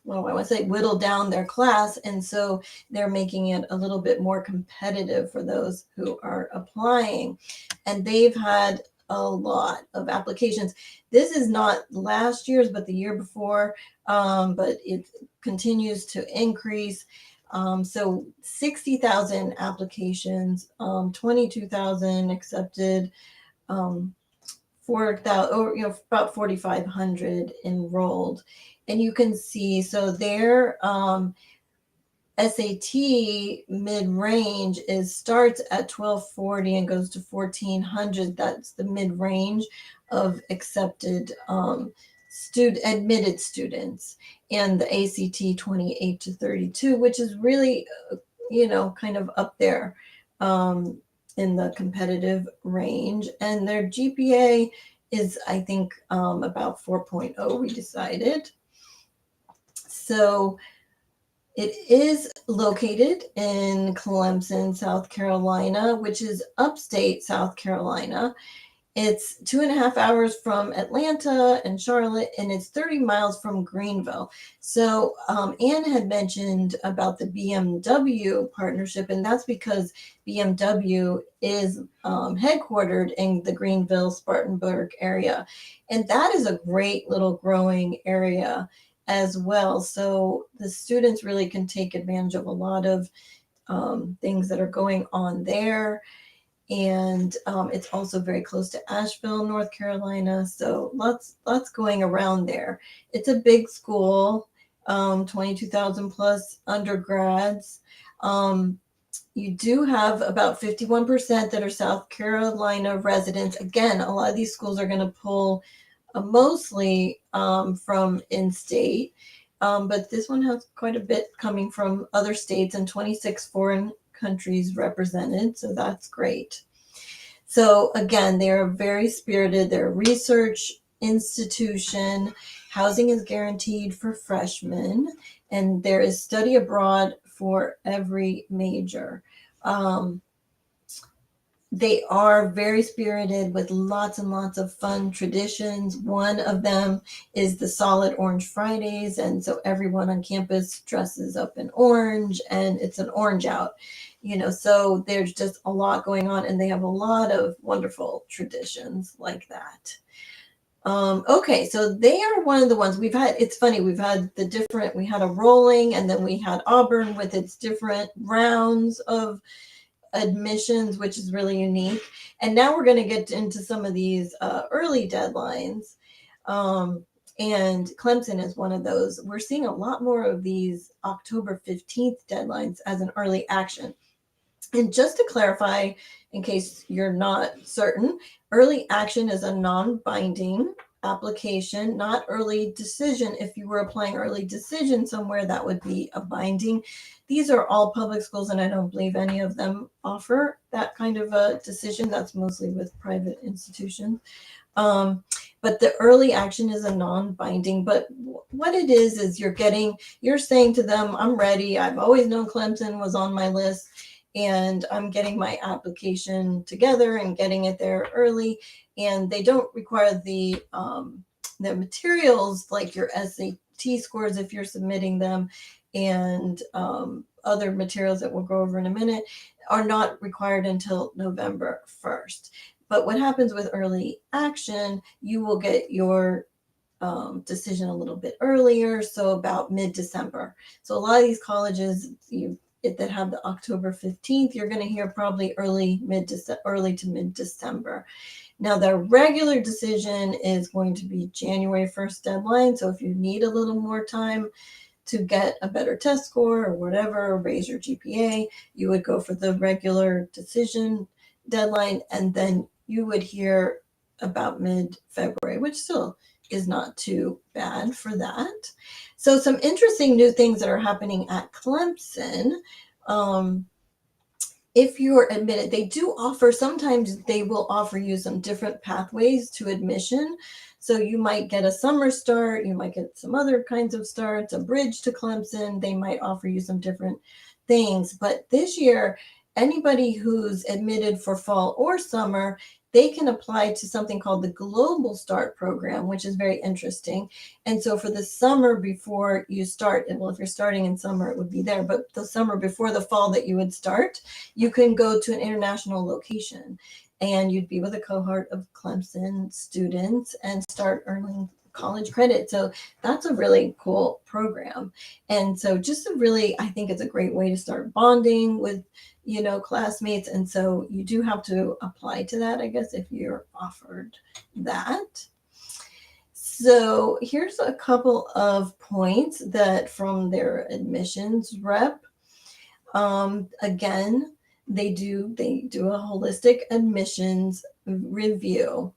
want to say whittle down their class. And so they're making it a little bit more competitive for those who are applying. And they've had a lot of applications. This is not last year's, but the year before, but it continues to increase. So 60,000 applications, 22,000 accepted, 4,000, or about 4,500 enrolled. And you can see, so their SAT mid-range starts at 1240 and goes to 1400. That's the mid-range of accepted admitted students, and the ACT 28 to 32, which is really, kind of up there in the competitive range. And their GPA is, I think, about 4.0, we decided. So it is located in Clemson, South Carolina, which is upstate South Carolina. It's 2.5 hours from Atlanta and Charlotte, and it's 30 miles from Greenville. So Anne had mentioned about the BMW partnership, and that's because BMW is headquartered in the Greenville, Spartanburg area. And that is a great little growing area as well. So the students really can take advantage of a lot of things that are going on there. And it's also very close to Asheville, North Carolina. So lots going around there. It's a big school, 22,000 plus undergrads. You do have about 51% that are South Carolina residents. Again, a lot of these schools are going to pull mostly from in-state, but this one has quite a bit coming from other states and 26 foreign countries represented, so that's great. So again, they are very spirited. They're a research institution. Housing is guaranteed for freshmen, and there is study abroad for every major. They are very spirited with lots and lots of fun traditions. One of them is the Solid Orange Fridays. And so everyone on campus dresses up in orange, and it's an orange out, so there's just a lot going on, and they have a lot of wonderful traditions like that. Okay, so they are one of the ones we've had. It's funny, we had a rolling, and then we had Auburn with its different rounds of admissions, which is really unique. And now we're going to get into some of these early deadlines. And Clemson is one of those. We're seeing a lot more of these October 15th deadlines as an early action. And just to clarify, in case you're not certain, early action is a non-binding application, not early decision. If you were applying early decision somewhere, that would be a binding. These are all public schools, and I don't believe any of them offer that kind of a decision. That's mostly with private institutions. But the early action is a non-binding. But what it is you're saying to them, I'm ready. I've always known Clemson was on my list, and I'm getting my application together and getting it there early. And they don't require the materials like your SAT scores if you're submitting them, and other materials that we'll go over in a minute are not required until November 1st. But what happens with early action, you will get your decision a little bit earlier, so about mid-December. So a lot of these colleges that have the October 15th, you're going to hear probably early to mid-December. Now, the regular decision is going to be January 1st deadline. So if you need a little more time to get a better test score or whatever, raise your GPA, you would go for the regular decision deadline, and then you would hear about mid-February, which still is not too bad for that. So some interesting new things that are happening at Clemson. If you're admitted, they do offer, sometimes they will offer you some different pathways to admission. So you might get a summer start, you might get some other kinds of starts, a bridge to Clemson. They might offer you some different things. But this year, anybody who's admitted for fall or summer, they can apply to something called the Global Start program, which is very interesting. And so for the summer before you start, and well, if you're starting in summer, it would be there, but the summer before the fall that you would start, you can go to an international location, and you'd be with a cohort of Clemson students and start earning college credit. So that's a really cool program. And so just I think it's a great way to start bonding with classmates. And so you do have to apply to that, I guess, if you're offered that. So here's a couple of points that from their admissions rep. Again, they do a holistic admissions review.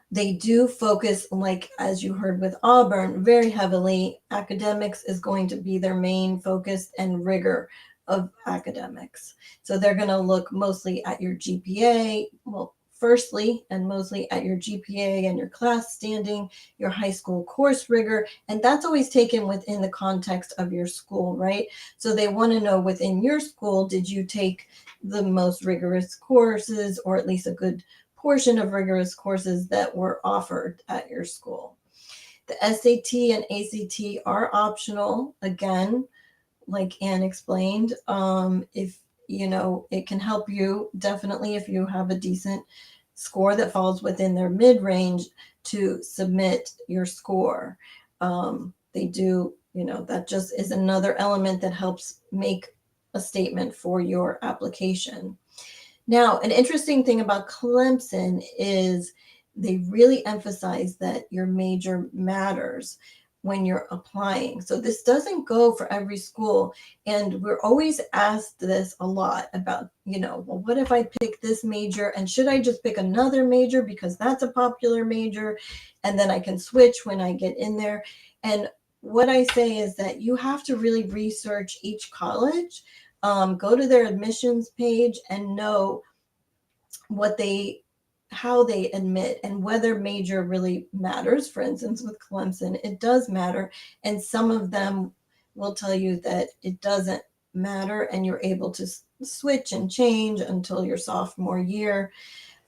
They do focus, like as you heard with Auburn, very heavily. Academics is going to be their main focus and rigor of academics. So they're going to look mostly at your GPA, well, firstly, and mostly at your GPA and your class standing, your high school course rigor. And that's always taken within the context of your school, right? So they want to know within your school, did you take the most rigorous courses, or at least a good portion of rigorous courses that were offered at your school? The SAT and ACT are optional. Again, like Anne explained, if it can help you definitely if you have a decent score that falls within their mid-range to submit your score. They do, that just is another element that helps make a statement for your application. Now, an interesting thing about Clemson is they really emphasize that your major matters when you're applying. So this doesn't go for every school. And we're always asked this a lot about, well, what if I pick this major, and should I just pick another major because that's a popular major and then I can switch when I get in there? And what I say is that you have to really research each college, go to their admissions page and know how they admit and whether major really matters. For instance, with Clemson, it does matter. And some of them will tell you that it doesn't matter and you're able to switch and change until your sophomore year.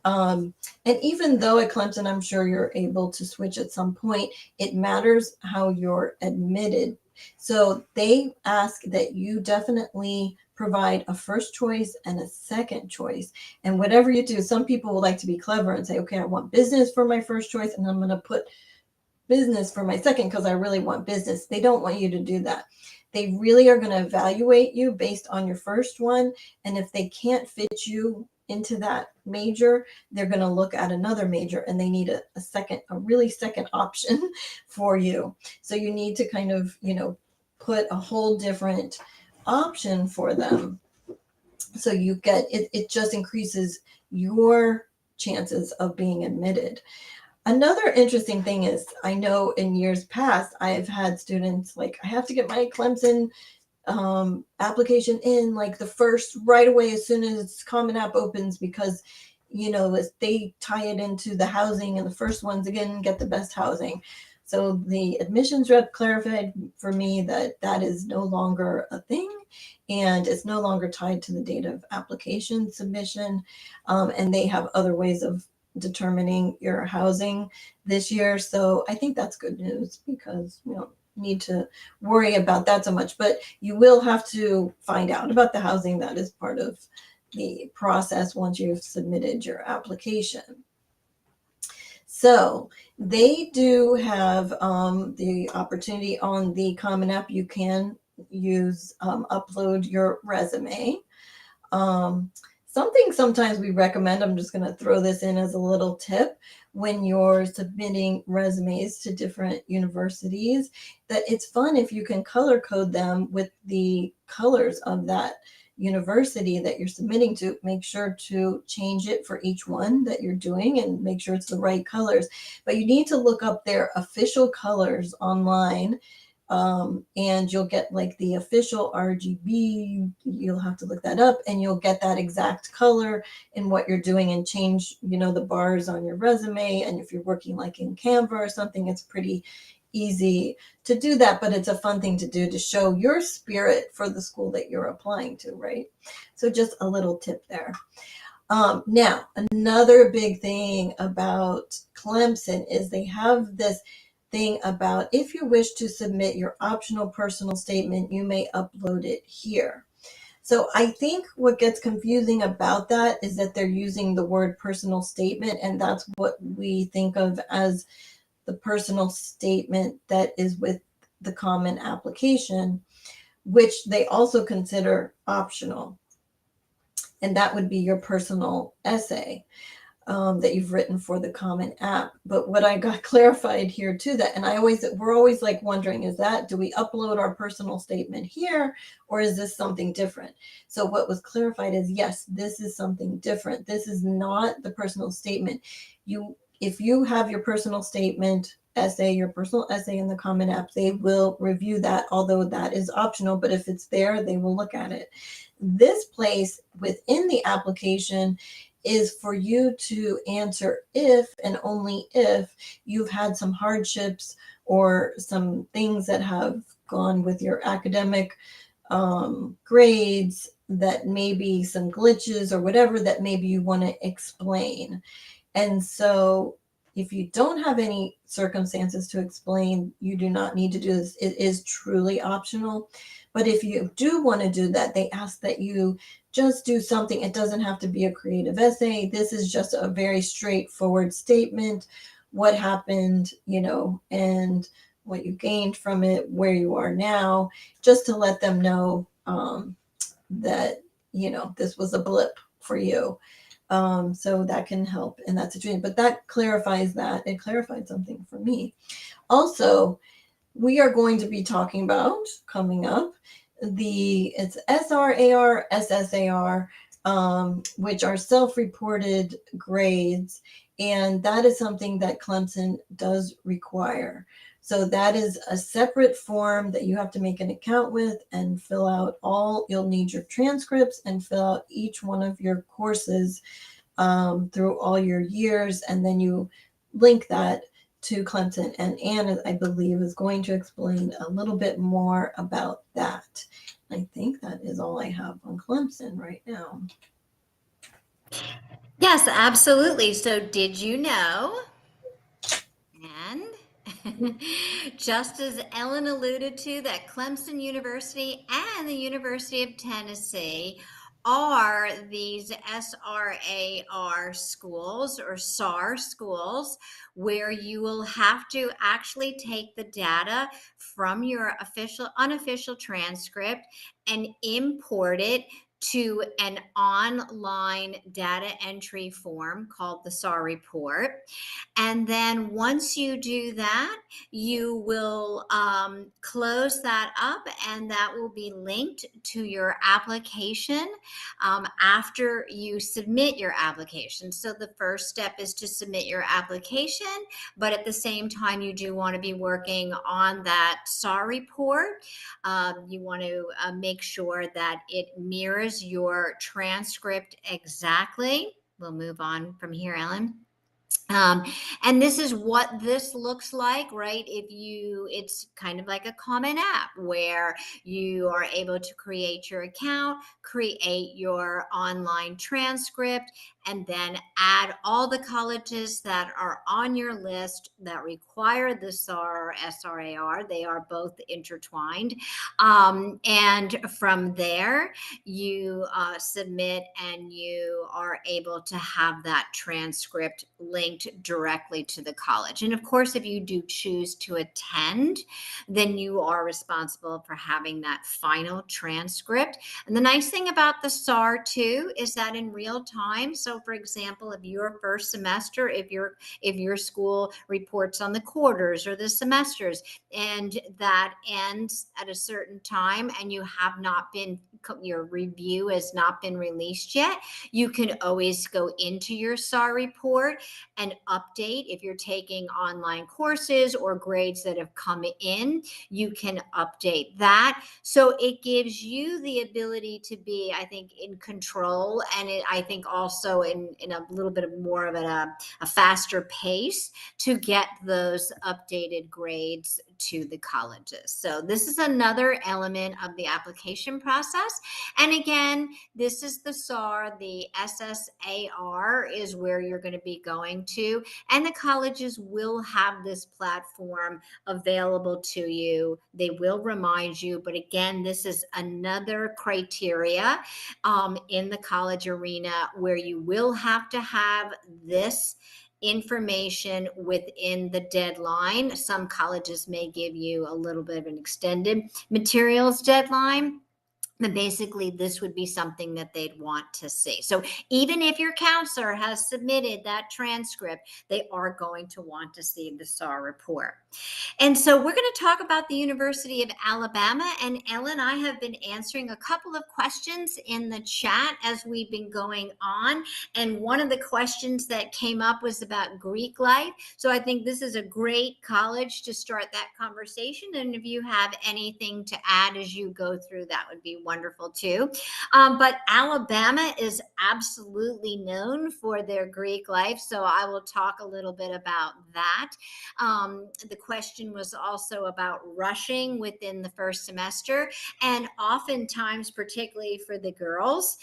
And even though at Clemson, I'm sure you're able to switch at some point, it matters how you're admitted. So they ask that you definitely provide a first choice and a second choice. And whatever you do, some people would like to be clever and say, okay, I want business for my first choice, and I'm going to put business for my second because I really want business. They don't want you to do that. They really are going to evaluate you based on your first one. And if they can't fit you into that major, they're going to look at another major and they need a really second option for you. So you need to kind of, put a whole different option for them. So you get it just increases your chances of being admitted. Another interesting thing is, I know in years past, I've had students like, I have to get my Clemson application in like the first right away as soon as Common App opens, because as they tie it into the housing, and the first ones again get the best housing. So the admissions rep clarified for me that that is no longer a thing, and it's no longer tied to the date of application submission, and they have other ways of determining your housing this year. So I think that's good news, because we don't need to worry about that so much, but you will have to find out about the housing. That is part of the process once you've submitted your application. So they do have the opportunity on the Common App. You can use upload your resume. Something sometimes we recommend, I'm just going to throw this in as a little tip, when you're submitting resumes to different universities, that it's fun if you can color code them with the colors of that university that you're submitting to. Make sure to change it for each one that you're doing and make sure it's the right colors. But you need to look up their official colors online. And you'll get like the official RGB. You'll have to look that up, and you'll get that exact color in what you're doing, and change, the bars on your resume. And if you're working like in Canva or something, it's pretty easy to do that, but it's a fun thing to do to show your spirit for the school that you're applying to, right? So just a little tip there. Now, another big thing about Clemson is they have this thing about, if you wish to submit your optional personal statement, you may upload it here. So I think what gets confusing about that is that they're using the word personal statement, and that's what we think of as the personal statement that is with the common application, which they also consider optional. And that would be your personal essay that you've written for the Common App. But what I got clarified here too, that, and we're always like wondering, do we upload our personal statement here, or is this something different? So what was clarified is, yes, this is something different. This is not the personal statement. If you have your personal statement essay, your personal essay in the Common App, they will review that, although that is optional, but if it's there, they will look at it. This place within the application is for you to answer if and only if you've had some hardships or some things that have gone with your academic grades, that maybe some glitches or whatever that maybe you want to explain. And so if you don't have any circumstances to explain, you do not need to do this. It is truly optional. But if you do want to do that, they ask that you just do something. It doesn't have to be a creative essay. This is just a very straightforward statement, what happened, and what you gained from it, where you are now, just to let them know that, this was a blip for you. So that can help in that situation. But that clarifies that. It clarified something for me. Also, we are going to be talking about, coming up, it's SRAR, SSAR, which are self-reported grades. And that is something that Clemson does require. So that is a separate form that you have to make an account with and fill out you'll need your transcripts and fill out each one of your courses through all your years. And then you link that to Clemson. And Anne, I believe, is going to explain a little bit more about that. I think that is all I have on Clemson right now. Yes, absolutely. So did you know, and just as Ellen alluded to, that Clemson University and the University of Tennessee are these SRAR schools, or SAR schools, where you will have to actually take the data from your unofficial transcript and import it to an online data entry form called the SAR report. And then once you do that, you will close that up, and that will be linked to your application after you submit your application. So the first step is to submit your application, but at the same time, you do want to be working on that SAR report. You want to make sure that it mirrors your transcript exactly. We'll move on from here, Ellen. And this is what this looks like, right? It's kind of like a common app where you are able to create your account, create your online transcript, and then add all the colleges that are on your list that require the SAR or SRAR. They are both intertwined. And from there, you submit, and you are able to have that transcript linked directly to the college. And of course, if you do choose to attend, then you are responsible for having that final transcript. And the nice thing about the SAR too is that in real time, so for example, if your first semester, if your school reports on the quarters or the semesters, and that ends at a certain time, and your review has not been released yet, you can always go into your SAR report and update. If you're taking online courses or grades that have come in, you can update that. So it gives you the ability to be, I think, in control, and I think also in a little bit more of a faster pace to get those updated grades to the colleges. So this is another element of the application process. And again, this is the SAR. The SSAR is where you're going to be going to, and the colleges will have this platform available to you. They will remind you, but again, this is another criteria in the college arena where you will have to have this information within the deadline. Some colleges may give you a little bit of an extended materials deadline, but basically this would be something that they'd want to see. So even if your counselor has submitted that transcript, they are going to want to see the SAR report. And so we're going to talk about the University of Alabama. And Ellen, I have been answering a couple of questions in the chat as we've been going on. And one of the questions that came up was about Greek life. So I think this is a great college to start that conversation. And if you have anything to add as you go through, that would be wonderful too. But Alabama is absolutely known for their Greek life. So I will talk a little bit about that. The question was also about rushing within the first semester. And oftentimes, particularly for the girls,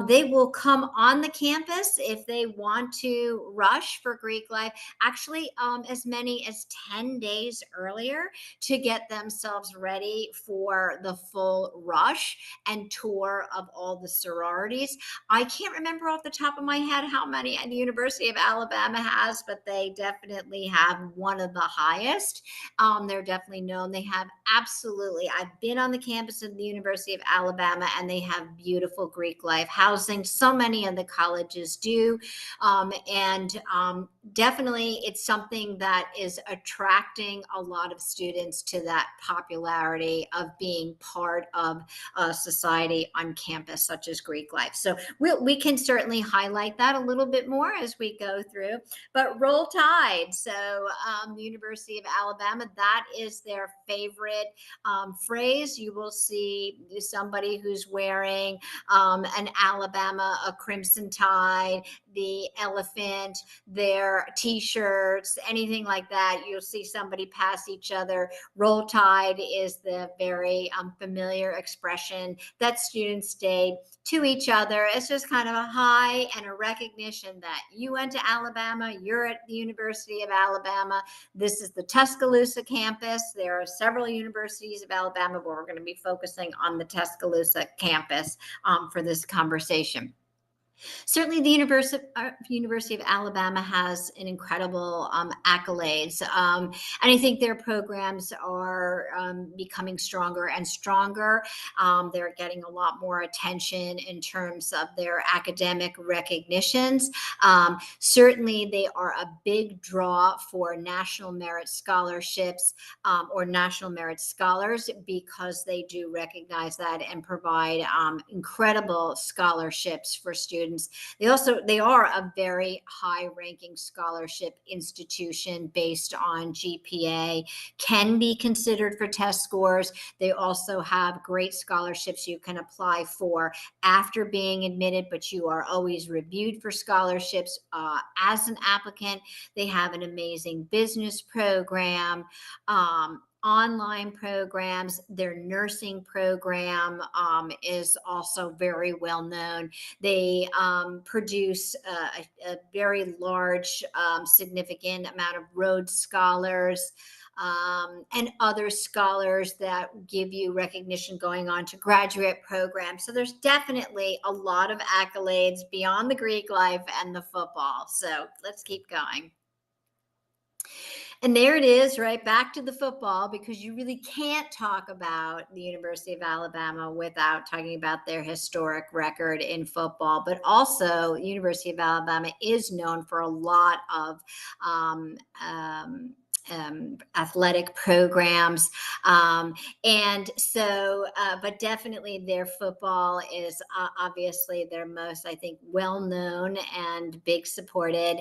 they will come on the campus if they want to rush for Greek life, actually as many as 10 days earlier to get themselves ready for the full rush and tour of all the sororities. I can't remember off the top of my head how many the University of Alabama has, but they definitely have one of the highest. They're definitely known. They have absolutely, I've been on the campus of the University of Alabama, and they have beautiful Greek life housing. So many of the colleges do. Definitely it's something that is attracting a lot of students to that popularity of being part of a society on campus, such as Greek life. So we can certainly highlight that a little bit more as we go through. But roll tide. So the University of Alabama, that is their favorite phrase. You will see somebody who's wearing an Alabama, a crimson tide, the elephant, their t-shirts, anything like that. You'll see somebody pass each other. Roll tide is the very familiar expression that students say to each other. It's just kind of a hi and a recognition that you went to Alabama, you're at the University of Alabama. This is the Tuscaloosa campus. There are several universities of Alabama, but we're going to be focusing on the Tuscaloosa campus for this conversation. Certainly, the University of Alabama has an incredible accolades, and I think their programs are becoming stronger and stronger. They're getting a lot more attention in terms of their academic recognitions. Certainly, they are a big draw for national merit scholarships or national merit scholars because they do recognize that and provide incredible scholarships for students. They are a very high ranking scholarship institution based on GPA, can be considered for test scores. They also have great scholarships you can apply for after being admitted, but you are always reviewed for scholarships as an applicant. They have an amazing business program, online programs. Their nursing program is also very well known. They produce a very large, significant amount of Rhodes Scholars and other scholars that give you recognition going on to graduate programs. So there's definitely a lot of accolades beyond the Greek life and the football. So let's keep going. And there it is, right back to the football, because you really can't talk about the University of Alabama without talking about their historic record in football. But also, the University of Alabama is known for a lot of athletic programs. And so, but definitely their football is obviously their most, I think, well known and big supported.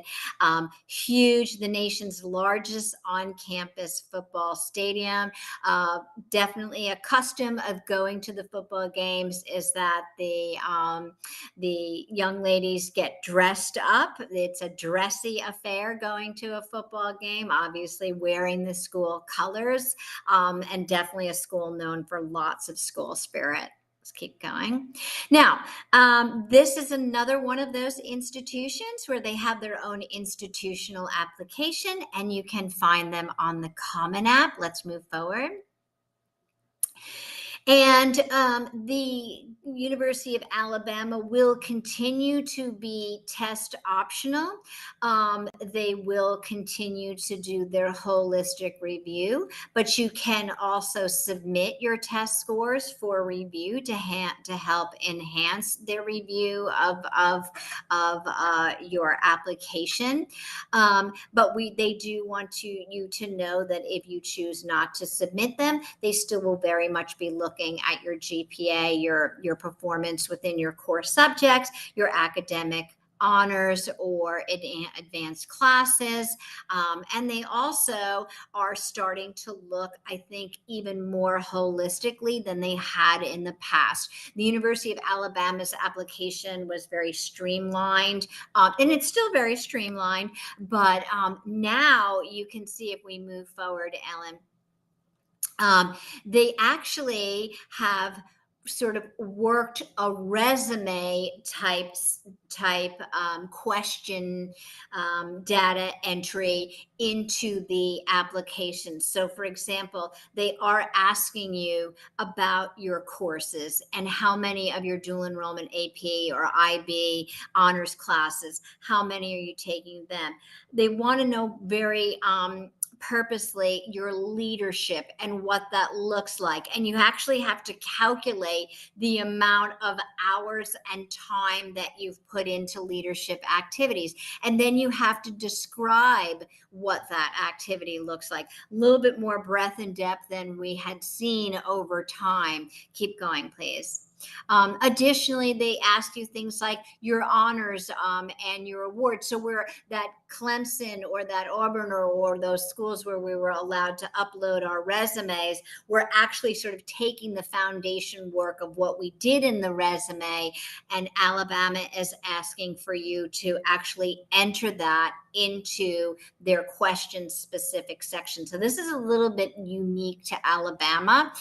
Huge, the nation's largest on campus football stadium. Definitely a custom of going to the football games is that the young ladies get dressed up. It's a dressy affair going to a football game, obviously wearing the school colors, and definitely a school known for lots of school spirit. Let's keep going. Now, this is another one of those institutions where they have their own institutional application, and you can find them on the Common App. Let's move forward. And the University of Alabama will continue to be test optional. They will continue to do their holistic review, but you can also submit your test scores for review to help enhance their review of your application. But they do want you to know that if you choose not to submit them, they still will very much be looking at your GPA, your performance within your core subjects, your academic honors or advanced classes. And they also are starting to look, I think, even more holistically than they had in the past. The University of Alabama's application was very streamlined, and it's still very streamlined, but now you can see if we move forward, Ellen, they actually have sort of worked a resume type question data entry into the application. So for example, they are asking you about your courses and how many of your dual enrollment AP or IB honors classes, how many are you taking them? They want to know very purposely your leadership and what that looks like. And you actually have to calculate the amount of hours and time that you've put into leadership activities. And then you have to describe what that activity looks like. A little bit more breadth and depth than we had seen over time. Keep going, please. Additionally, they ask you things like your honors and your awards. So where that Clemson or that Auburn or those schools where we were allowed to upload our resumes, we're actually sort of taking the foundation work of what we did in the resume, and Alabama is asking for you to actually enter that into their question specific section. So this is a little bit unique to Alabama.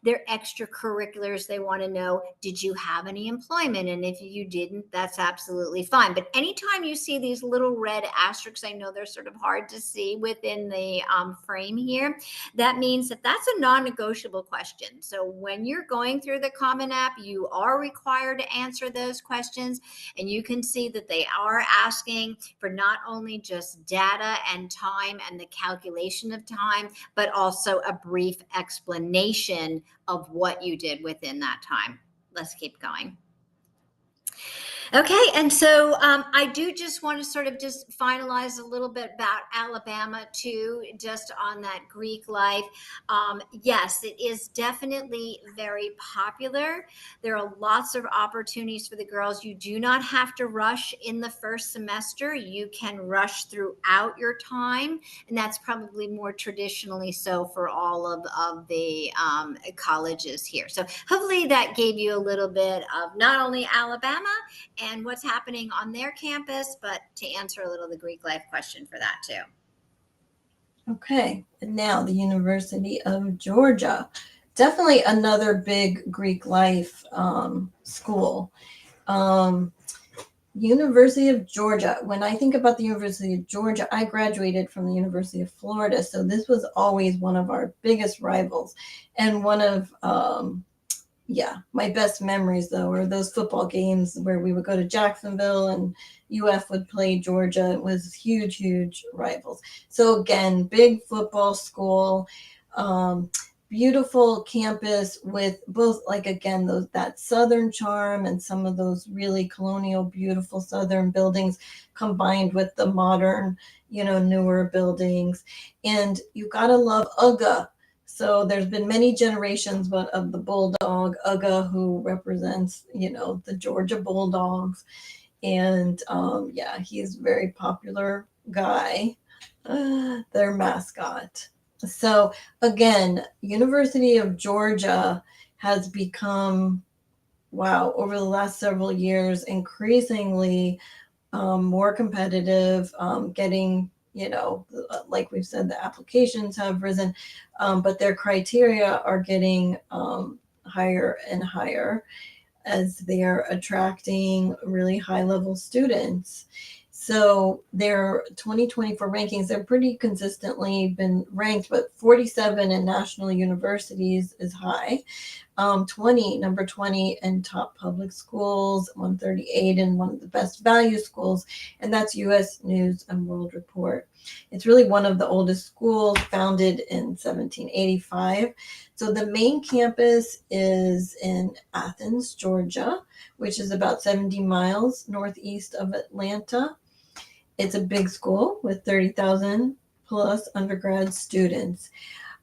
Their extracurriculars, they want to know, did you have any employment? And if you didn't, that's absolutely fine. But anytime you see these little red asterisks, I know they're sort of hard to see within the frame here. That means that that's a non-negotiable question. So when you're going through the Common App, you are required to answer those questions. And you can see that they are asking for not only just data and time and the calculation of time, but also a brief explanation of what you did within that time. Let's keep going. Okay, and so I do just want to sort of just finalize a little bit about Alabama too, just on that Greek life. Yes, it is definitely very popular. There are lots of opportunities for the girls. You do not have to rush in the first semester. You can rush throughout your time, and that's probably more traditionally so for all of the colleges here. So hopefully that gave you a little bit of not only Alabama and what's happening on their campus, but to answer a little the Greek life question for that too. Okay, and now the University of Georgia. Definitely another big Greek life school. University of Georgia. When I think about the University of Georgia, I graduated from the University of Florida. So this was always one of our biggest rivals. And one of my best memories, though, are those football games where we would go to Jacksonville and UF would play Georgia. It was huge, huge rivals. So again, big football school, beautiful campus with both, like, again, that Southern charm and some of those really colonial, beautiful Southern buildings combined with the modern, newer buildings. And you got to love UGA. So there's been many generations of the Bulldog, UGA, who represents, the Georgia Bulldogs. And he's a very popular guy, their mascot. So again, University of Georgia has become, over the last several years, increasingly more competitive, getting, like we've said, the applications have risen, but their criteria are getting higher and higher as they're attracting really high-level students. So their 2024 rankings, they're pretty consistently been ranked, but 47 in national universities is high. Number 20 in top public schools, 138 in one of the best value schools, and that's U.S. News and World Report. It's really one of the oldest schools, founded in 1785. So the main campus is in Athens, Georgia, which is about 70 miles northeast of Atlanta. It's a big school with 30,000 plus undergrad students.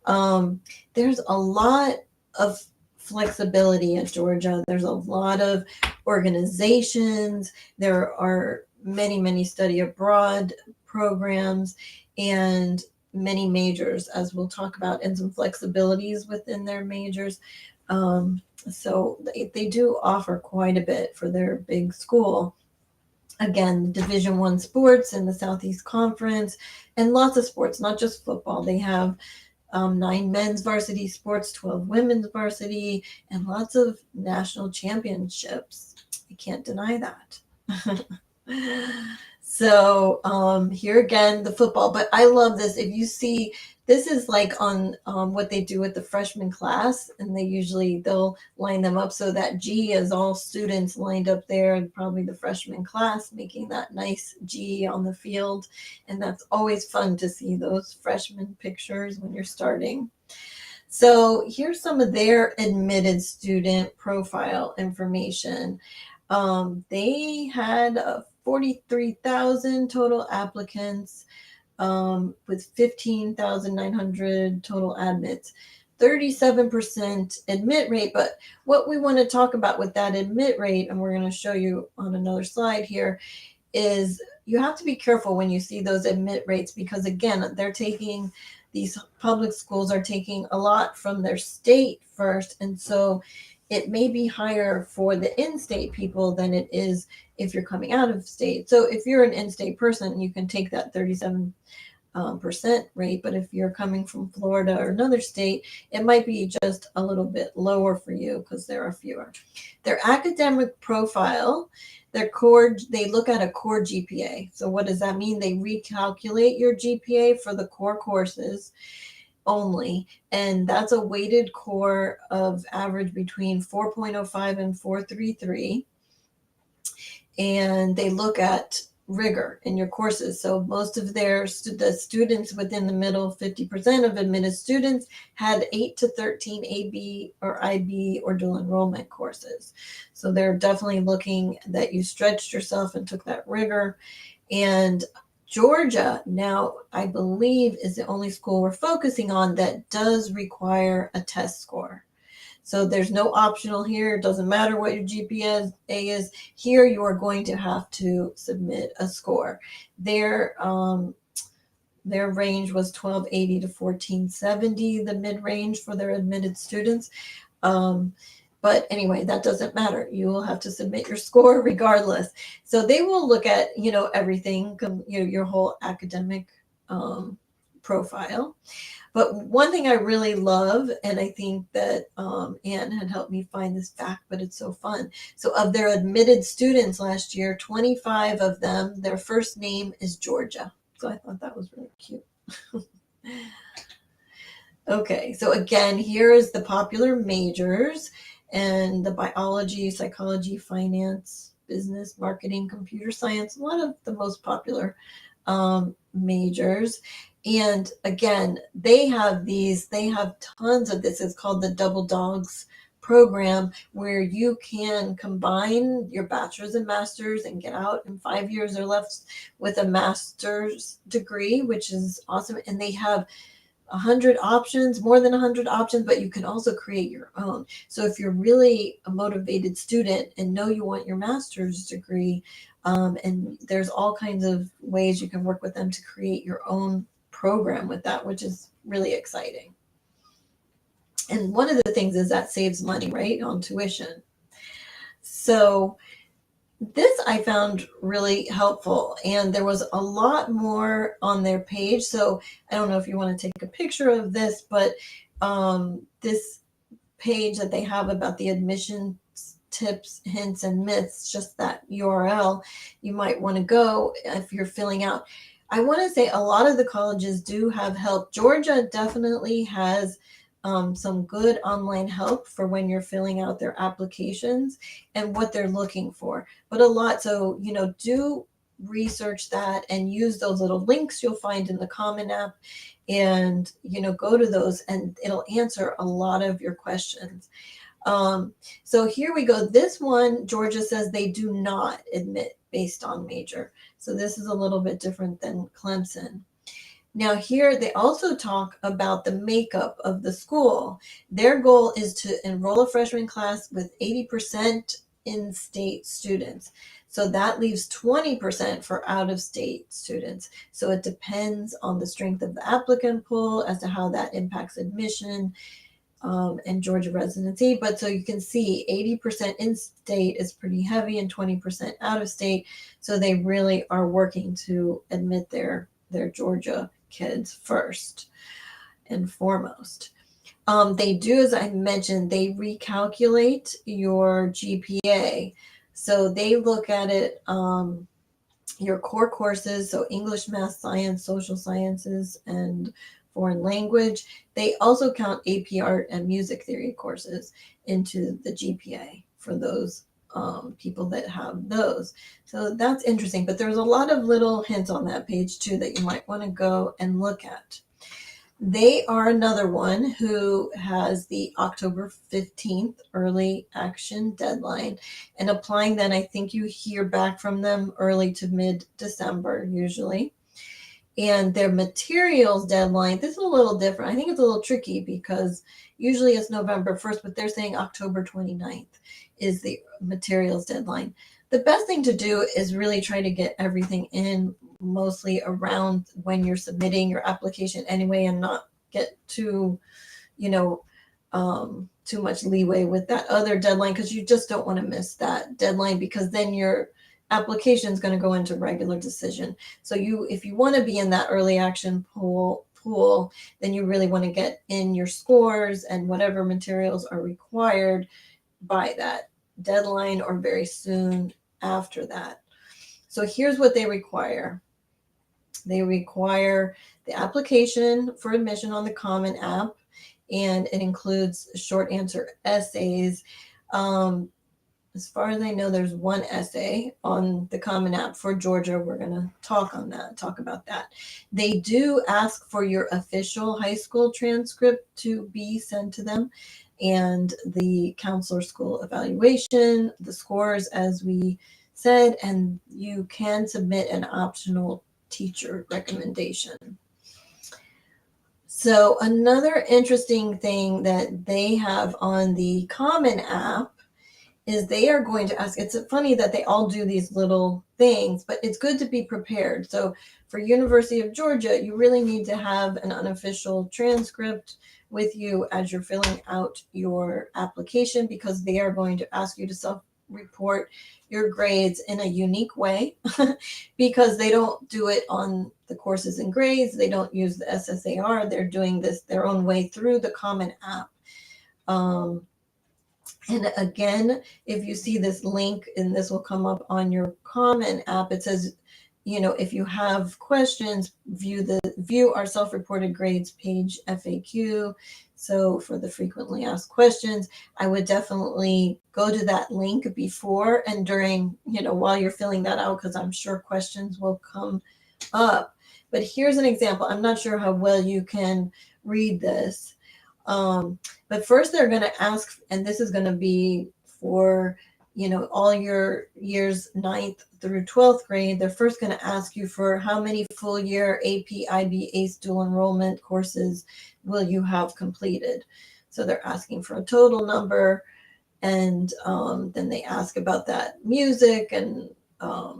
There's a lot of flexibility at Georgia. There's a lot of organizations. There are many, many study abroad programs and many majors, as we'll talk about, and some flexibilities within their majors. So they do offer quite a bit for their big school. Again, Division I sports in the Southeast Conference, and lots of sports, not just football. They have 9 men's varsity sports, 12 women's varsity, and lots of national championships. You can't deny that. So here again, the football. But I love this. If you see, this is like on what they do with the freshman class, and they'll line them up so that G is all students lined up there, and probably the freshman class making that nice G on the field. And that's always fun to see those freshman pictures when you're starting. So here's some of their admitted student profile information. They had 43,000 total applicants, with 15,900 total admits, 37% admit rate. But what we want to talk about with that admit rate, and we're going to show you on another slide here, is you have to be careful when you see those admit rates, because again, these public schools are taking a lot from their state first. And so it may be higher for the in-state people than it is if you're coming out of state. So if you're an in-state person, you can take that 37% percent rate. But if you're coming from Florida or another state, it might be just a little bit lower for you because there are fewer. Their academic profile, their core, they look at a core GPA. So what does that mean? They recalculate your GPA for the core courses only, and that's a weighted core of average between 4.05 and 433. And they look at rigor in your courses. So most of the students within the middle, 50% of admitted students had 8 to 13 AB or IB or dual enrollment courses. So they're definitely looking that you stretched yourself and took that rigor. And Georgia now, I believe, is the only school we're focusing on that does require a test score. So there's no optional here. It doesn't matter what your GPA is. Here you are going to have to submit a score. Their range was 1280 to 1470, the mid-range for their admitted students. But anyway, that doesn't matter. You will have to submit your score regardless. So they will look at, everything, your whole academic profile. But one thing I really love, and I think that Anne had helped me find this fact, but it's so fun. So of their admitted students last year, 25 of them, their first name is Georgia. So I thought that was really cute. Okay, so again, here is the popular majors and the biology, psychology, finance, business, marketing, computer science, one of the most popular majors. And again, they have tons of this. It's called the Double Dogs program, where you can combine your bachelor's and master's and get out in 5 years or less with a master's degree, which is awesome. And they have 100 options, more than 100 options, but you can also create your own. So if you're really a motivated student and know you want your master's degree, and there's all kinds of ways you can work with them to create your own program with that, which is really exciting. And one of the things is that saves money, right, on tuition. So this I found really helpful, and there was a lot more on their page. So I don't know if you want to take a picture of this, but this page that they have about the admission tips, hints, and myths, just that URL, you might want to go if you're filling out. I want to say a lot of the colleges do have help. Georgia definitely has some good online help for when you're filling out their applications and what they're looking for. But a lot, so, do research that and use those little links you'll find in the Common App, and, go to those and it'll answer a lot of your questions. So here we go. This one, Georgia says they do not admit based on major. So this is a little bit different than Clemson. Now here they also talk about the makeup of the school. Their goal is to enroll a freshman class with 80% in-state students. So that leaves 20% for out-of-state students. So it depends on the strength of the applicant pool as to how that impacts admission and Georgia residency. But so you can see 80% in-state is pretty heavy and 20% out-of-state. So they really are working to admit their Georgia kids first and foremost. They do, as I mentioned, they recalculate your GPA. So they look at it, your core courses, so English, math, science, social sciences, and foreign language. They also count AP art and music theory courses into the GPA for those people that have those. So that's interesting. But there's a lot of little hints on that page too that you might want to go and look at. They are another one who has the October 15th early action deadline, and applying then I think you hear back from them early to mid-December usually. And their materials deadline, this is a little different. I think it's a little tricky because usually it's November 1st, but they're saying October 29th is the materials deadline. The best thing to do is really try to get everything in mostly around when you're submitting your application anyway, and not get too much leeway with that other deadline, because you just don't want to miss that deadline, because then you're application is going to go into regular decision. So if you want to be in that early action pool, then you really want to get in your scores and whatever materials are required by that deadline or very soon after that. So here's what they require. They require the application for admission on the Common App, and it includes short answer essays. As far as I know, there's one essay on the Common App for Georgia. We're going to talk about that. They do ask for your official high school transcript to be sent to them, and the counselor school evaluation, the scores, as we said, and you can submit an optional teacher recommendation. So another interesting thing that they have on the Common App is they are going to ask, it's funny that they all do these little things, but it's good to be prepared. So for University of Georgia, you really need to have an unofficial transcript with you as you're filling out your application, because they are going to ask you to self-report your grades in a unique way because they don't do it on the courses and grades. They don't use the SSAR. They're doing this their own way through the Common App. And again, if you see this link, and this will come up on your Common App, it says, if you have questions, view our self-reported grades page FAQ. So for the frequently asked questions, I would definitely go to that link before and during, while you're filling that out, because I'm sure questions will come up. But here's an example. I'm not sure how well you can read this. But first they're going to ask, and this is going to be for, all your years 9th through 12th grade. They're first going to ask you for how many full year AP, IB, ACE dual enrollment courses will you have completed. So they're asking for a total number. And then they ask about that music and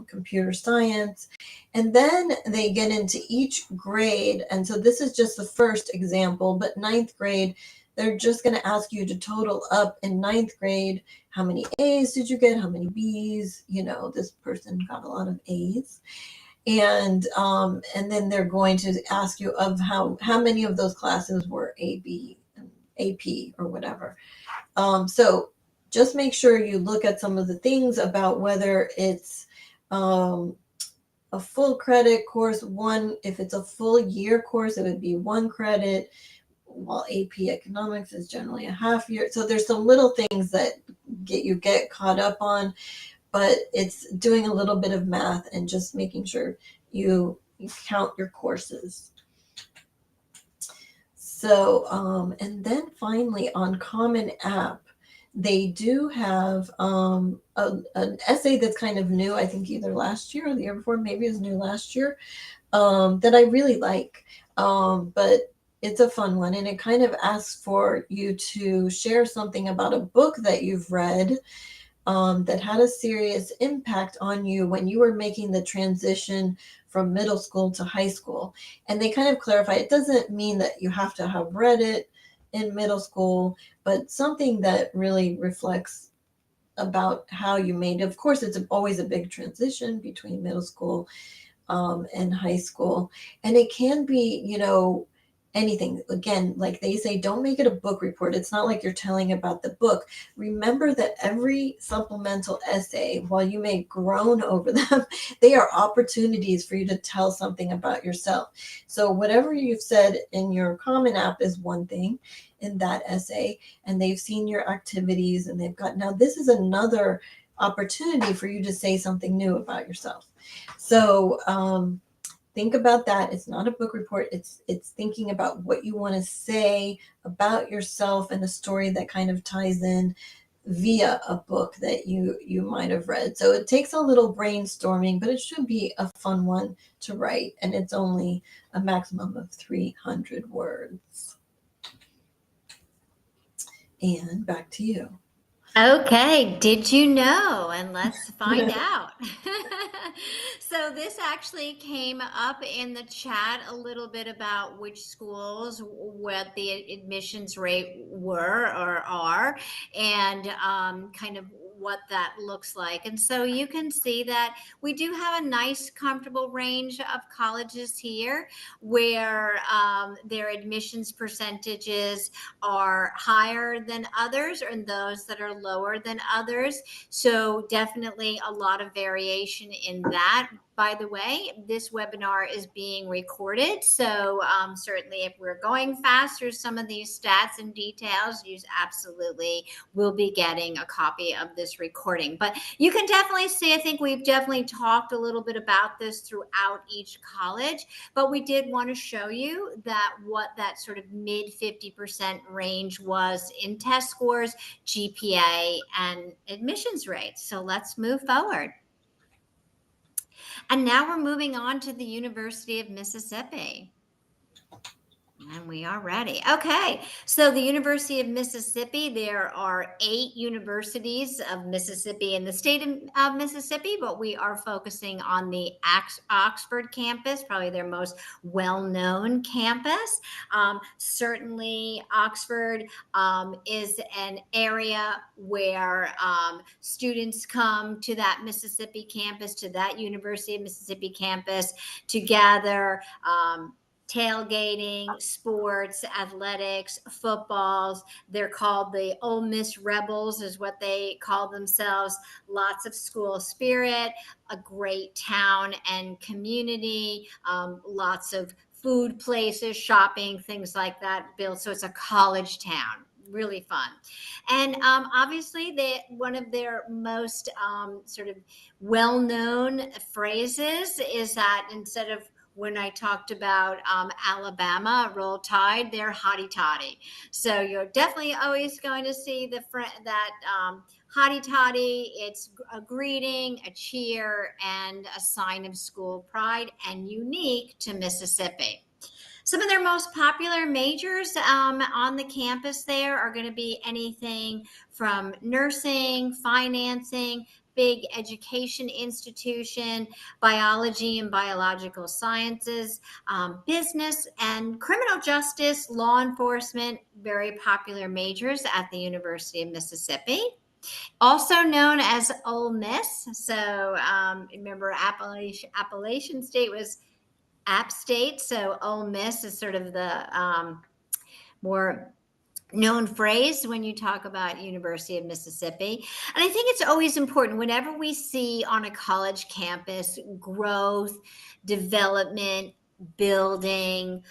computer science. And then they get into each grade. And so this is just the first example, but 9th grade, they're just going to ask you to total up in 9th grade. How many A's did you get? How many B's? This person got a lot of A's. And then they're going to ask you of how many of those classes were AB, AP, or whatever. So just make sure you look at some of the things about whether it's a full credit course. If it's a full year course, it would be 1 credit, while AP economics is generally a half year. So there's some little things that get caught up on, but it's doing a little bit of math and just making sure you count your courses. So, and then finally on Common App, they do have an essay that's kind of new, I think either last year or the year before, maybe it was new last year, that I really like. But it's a fun one, and it kind of asks for you to share something about a book that you've read that had a serious impact on you when you were making the transition from middle school to high school. And they kind of clarify, it doesn't mean that you have to have read it in middle school, but something that really reflects about how you made it. Of course, it's always a big transition between middle school and high school. And it can be, anything. Again, like they say, don't make it a book report. It's not like you're telling about the book. Remember that every supplemental essay, while you may groan over them, they are opportunities for you to tell something about yourself. So whatever you've said in your Common App is one thing in that essay, and they've seen your activities and they've got, now this is another opportunity for you to say something new about yourself. So, think about that. It's not a book report. It's thinking about what you want to say about yourself and a story that kind of ties in via a book that you might have read. So it takes a little brainstorming, but it should be a fun one to write. And it's only a maximum of 300 words. And back to you. Okay, did you know? And let's find out. So this actually came up in the chat a little bit about which schools, what the admissions rate were or are, and kind of what that looks like. And so you can see that we do have a nice, comfortable range of colleges here where their admissions percentages are higher than others and those that are lower than others. So definitely a lot of variation in that. By the way, this webinar is being recorded. So certainly if we're going fast through some of these stats and details, you absolutely will be getting a copy of this recording. But you can definitely see, I think we've definitely talked a little bit about this throughout each college, but we did want to show you that what that sort of mid 50% range was in test scores, GPA, and admissions rates. So let's move forward. And now we're moving on to the University of Mississippi. And we are ready. Okay. So the University of Mississippi, there are 8 universities of Mississippi in the state of Mississippi, but we are focusing on the Oxford campus, probably their most well-known campus. Certainly Oxford is an area where students come to that Mississippi campus, to that University of Mississippi campus to gather tailgating, sports, athletics, footballs. They're called the Ole Miss Rebels is what they call themselves. Lots of school spirit, a great town and community, lots of food places, shopping, things like that built. So it's a college town. Really fun. And obviously one of their most sort of well-known phrases is that instead of when I talked about Alabama, Roll Tide, they're hotty toddy. So you're definitely always going to see that hotty toddy. It's a greeting, a cheer, and a sign of school pride, and unique to Mississippi. Some of their most popular majors on the campus there are going to be anything from nursing, financing, big education institution, biology and biological sciences, business and criminal justice, law enforcement, very popular majors at the University of Mississippi. Also known as Ole Miss. So remember Appalachian State was App State. So Ole Miss is sort of the more known phrase when you talk about University of Mississippi. And I think it's always important whenever we see on a college campus growth, development, building,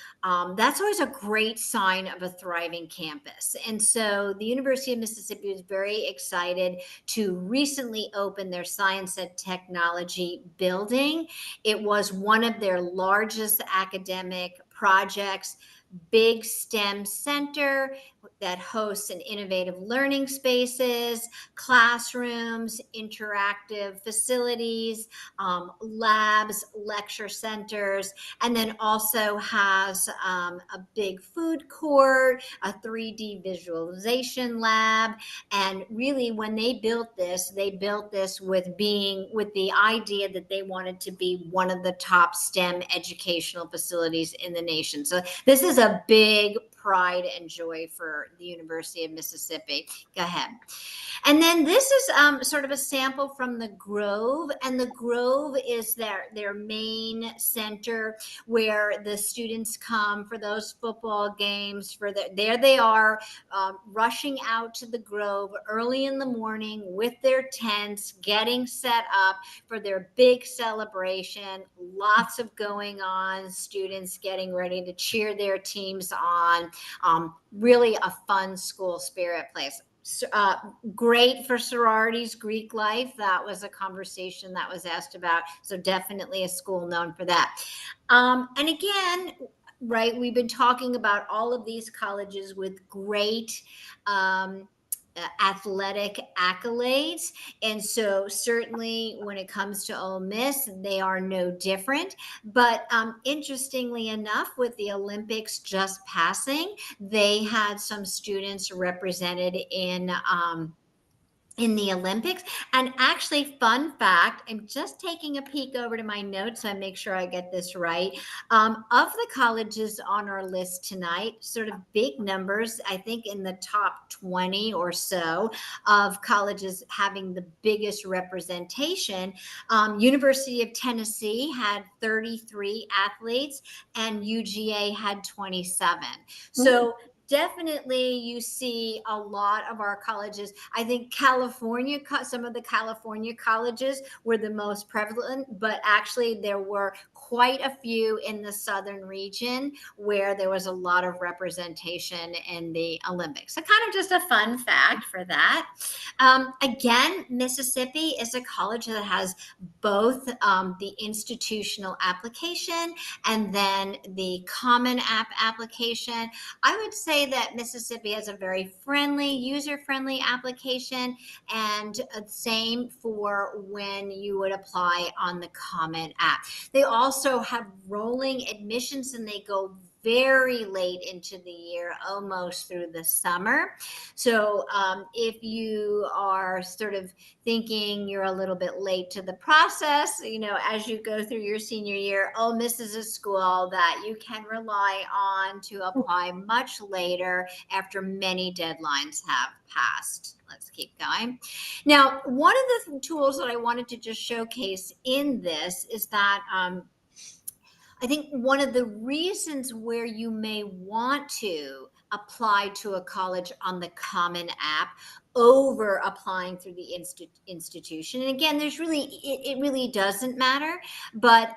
that's always a great sign of a thriving campus. And so the University of Mississippi was very excited to recently open their science and technology building. It was one of their largest academic projects, big STEM center that hosts an innovative learning spaces, classrooms, interactive facilities, labs, lecture centers, and then also has a big food court, a 3D visualization lab. And really, when they built this with the idea that they wanted to be one of the top STEM educational facilities in the nation. So this is a big pride and joy for the University of Mississippi. Go ahead. And then this is sort of a sample from the Grove, and the Grove is their main center where the students come for those football games. There they are, rushing out to the Grove early in the morning with their tents, getting set up for their big celebration. Lots of going on, students getting ready to cheer their teams on. Really a fun school spirit place. Great for sororities, Greek life. That was a conversation that was asked about. So definitely a school known for that. And again, right, we've been talking about all of these colleges with great athletic accolades. And so certainly when it comes to Ole Miss, they are no different. But interestingly enough, with the Olympics just passing, they had some students represented in in the Olympics. And actually, fun fact, I'm just taking a peek over to my notes so I make sure I get this right. Of the colleges on our list tonight, sort of big numbers, I think in the top 20 or so of colleges having the biggest representation. University of Tennessee had 33 athletes and UGA had 27. Mm, So definitely you see a lot of our colleges. I think California, some of the California colleges were the most prevalent, but actually there were quite a few in the southern region where there was a lot of representation in the Olympics. So kind of just a fun fact for that. Again, Mississippi is a college that has both the institutional application and then the Common App application. I would say that Mississippi has a very friendly, user-friendly application, and same for when you would apply on the Common App. They also have rolling admissions, and they go very late into the year, almost through the summer. So if you are sort of thinking you're a little bit late to the process, as you go through your senior year, Ole Miss is a school that you can rely on to apply much later after many deadlines have passed. Let's keep going. Now, one of the tools that I wanted to just showcase in this is that I think one of the reasons where you may want to apply to a college on the Common App over applying through the institution. And again, it really doesn't matter, but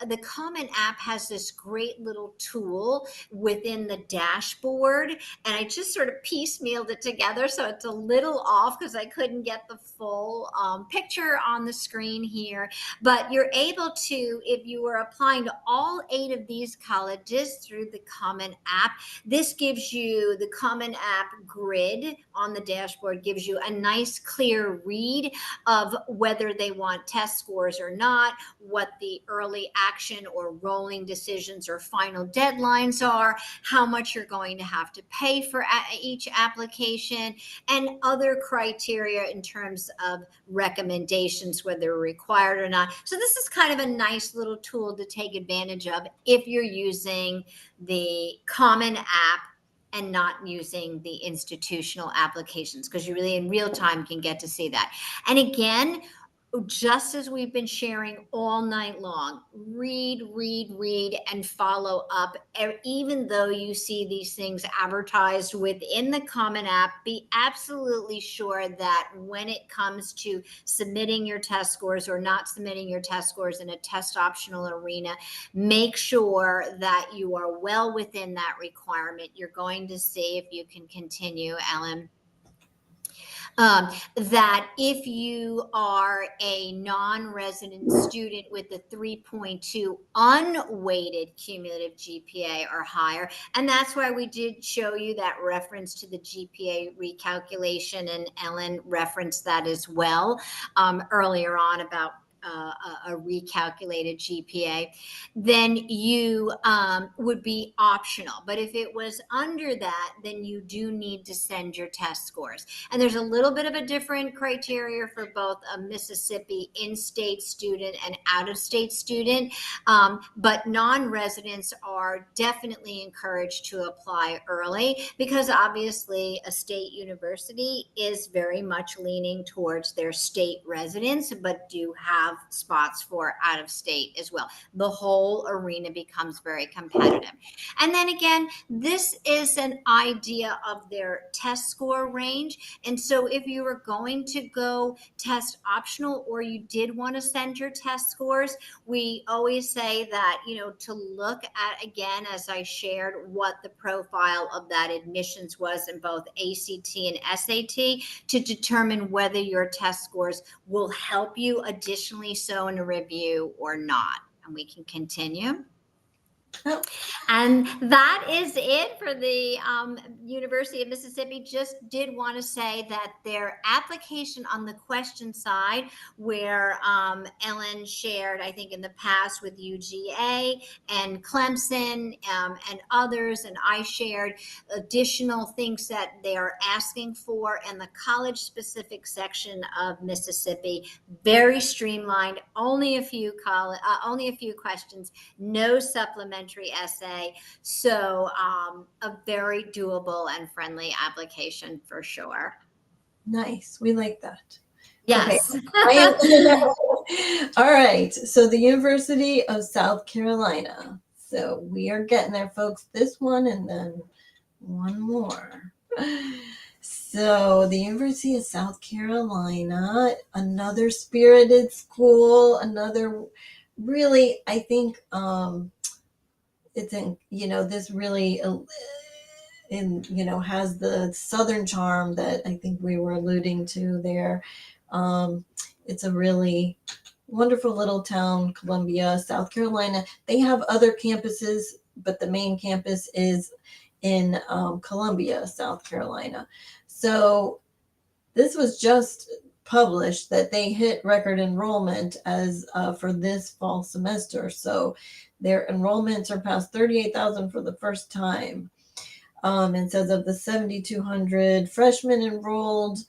the Common App has this great little tool within the dashboard, and I just sort of piecemealed it together. So it's a little off because I couldn't get the full picture on the screen here, but you're able to, if you are applying to all 8 of these colleges through the Common App, this gives you the Common App grid on the dashboard, gives you a nice clear read of whether they want test scores or not, what the early action or rolling decisions or final deadlines are, how much you're going to have to pay for each application, and other criteria in terms of recommendations, whether required or not. So this is kind of a nice little tool to take advantage of if you're using the Common App and not using the institutional applications, because you really in real time can get to see that. And again, just as we've been sharing all night long, read, and follow up. Even though you see these things advertised within the Common App, be absolutely sure that when it comes to submitting your test scores or not submitting your test scores in a test optional arena, make sure that you are well within that requirement. You're going to see, if you can continue, Ellen, that if you are a non-resident student with a 3.2 unweighted cumulative GPA or higher, and that's why we did show you that reference to the GPA recalculation, and Ellen referenced that as well earlier on about a recalculated GPA, then you would be optional. But if it was under that, then you do need to send your test scores. And there's a little bit of a different criteria for both a Mississippi in-state student and out-of-state student. But non-residents are definitely encouraged to apply early, because obviously a state university is very much leaning towards their state residents, but do have spots for out of state as well. The whole arena becomes very competitive. And then again, this is an idea of their test score range. And so if you were going to go test optional, or you did want to send your test scores, we always say that, to look at, again, as I shared, what the profile of that admissions was in both ACT and SAT, to determine whether your test scores will help you additionally so in a review or not. And we can continue. Oh, And that is it for the University of Mississippi. Just did want to say that their application on the question side, where Ellen shared, I think in the past with UGA and Clemson and others, and I shared additional things that they are asking for, and the college specific section of Mississippi, very streamlined, only a few questions, no supplementary essay. So a very doable and friendly application for sure. nice. We like that. Okay. Yes. All right. So the University of South Carolina. So we are getting there, folks. This one and then one more. So the University of South Carolina, another spirited school, another really, I think it's in, this really has the Southern charm that I think we were alluding to there. It's a really wonderful little town, Columbia, South Carolina. They have other campuses, but the main campus is in Columbia, South Carolina. So this was just published that they hit record enrollment as for this fall semester. So their enrollment surpassed 38,000 for the first time. And says of the 7,200 freshmen enrolled,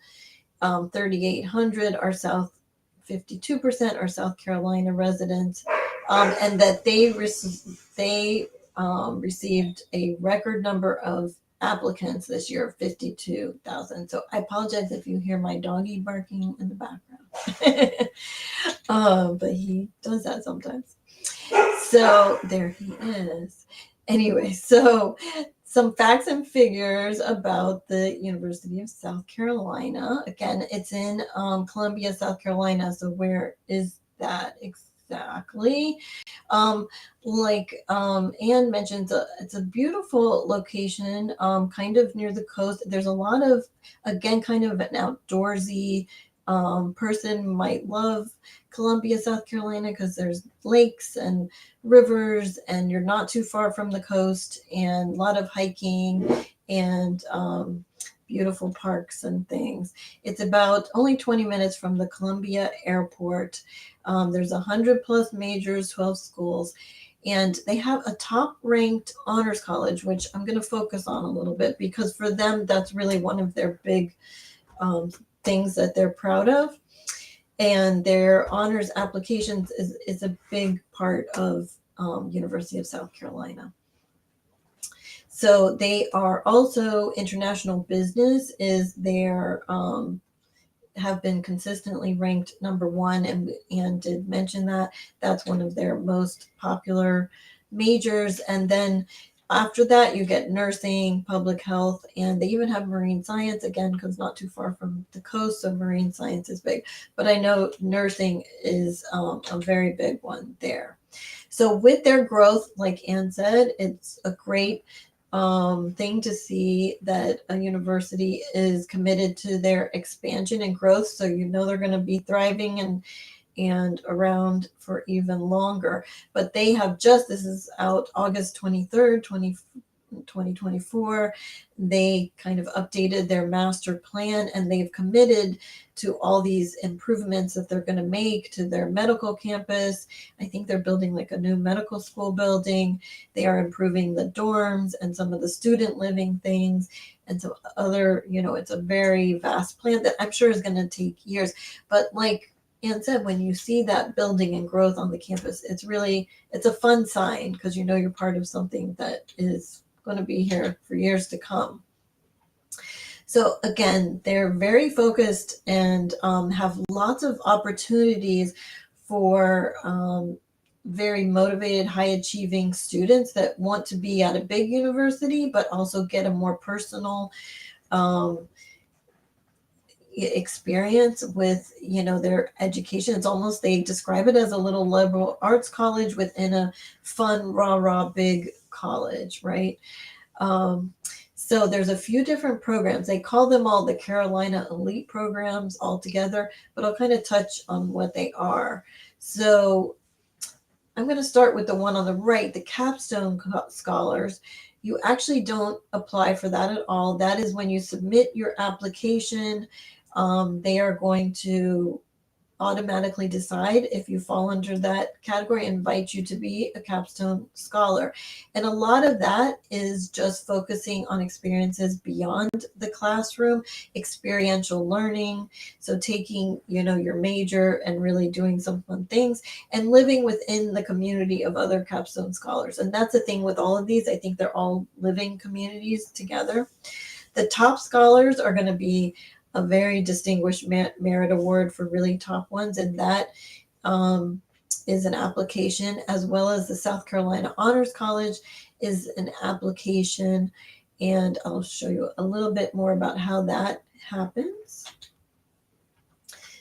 3,800 are 52% are South Carolina residents, and that they received a record number of applicants this year, 52,000. So I apologize if you hear my doggy barking in the background, but he does that sometimes. So there he is. Anyway, so some facts and figures about the University of South Carolina. Again, it's in Columbia, South Carolina. So where is that exactly? Like Anne mentioned, it's a beautiful location, kind of near the coast. There's a lot of, again, kind of an outdoorsy person might love Columbia, South Carolina, because there's lakes and rivers, and you're not too far from the coast, and a lot of hiking and beautiful parks and things. It's about only 20 minutes from the Columbia Airport. There's 100 plus majors, 12 schools, and they have a top ranked honors college, which I'm going to focus on a little bit because for them, that's really one of their big things that they're proud of. And their honors applications is a big part of University of South Carolina. So they are also international business is their have been consistently ranked number one, and did mention that that's one of their most popular majors. And then after that, you get nursing, public health, and they even have marine science, again, because not too far from the coast, so marine science is big. But I know nursing is a very big one there. So with their growth, like Anne said, it's a great thing to see that a university is committed to their expansion and growth. So they're going to be thriving and around for even longer. But they have this is out August 23rd, 2024. They kind of updated their master plan, and they've committed to all these improvements that they're going to make to their medical campus. I think they're building like a new medical school building. They are improving the dorms and some of the student living things and some other, it's a very vast plan that I'm sure is going to take years. But like Anne said, when you see that building and growth on the campus, it's a fun sign because you're part of something that is going to be here for years to come. So again, they're very focused and have lots of opportunities for very motivated, high achieving students that want to be at a big university, but also get a more personal experience with their education. It's almost, they describe it as a little liberal arts college within a fun rah big college, right? So there's a few different programs. They call them all the Carolina Elite programs all together, but I'll kind of touch on what they are. So I'm going to start with the one on the right, the capstone scholars. You actually don't apply for that at all. That is when you submit your application. They are going to automatically decide if you fall under that category, invite you to be a capstone scholar. And a lot of that is just focusing on experiences beyond the classroom, experiential learning. So taking, your major and really doing some fun things and living within the community of other capstone scholars. And that's the thing with all of these. I think they're all living communities together. The top scholars are going to be a very distinguished merit award for really top ones, and that is an application, as well as the South Carolina Honors College is an application, and I'll show you a little bit more about how that happens.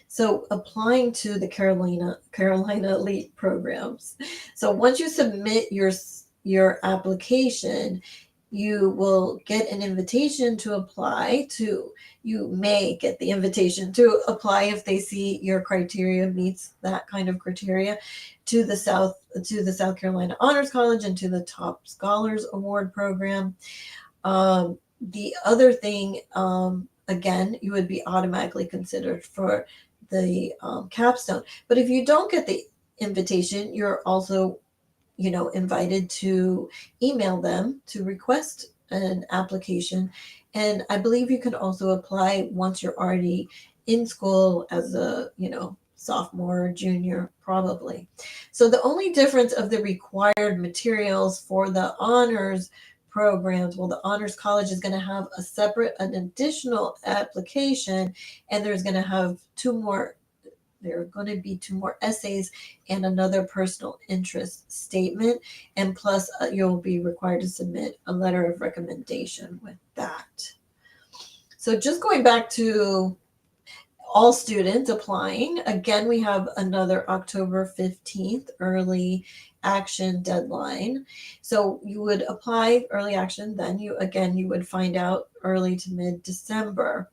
So applying to the Carolina Elite programs. So once you submit your application, you will get an invitation to apply to, you may get the invitation to apply if they see your criteria meets that kind of criteria to the South Carolina Honors College and to the Top Scholars Award program. The other thing, again, you would be automatically considered for the capstone. But if you don't get the invitation, you're also invited to email them to request an application. And I believe you can also apply once you're already in school as a, sophomore or junior, probably. So the only difference of the required materials for the honors programs, well, the honors college is going to have an additional application, and there's going to have there are going to be 2 more essays and another personal interest statement. And plus, you'll be required to submit a letter of recommendation with that. So just going back to all students applying, again, we have another October 15th early action deadline. So you would apply early action, then you would find out early to mid-December.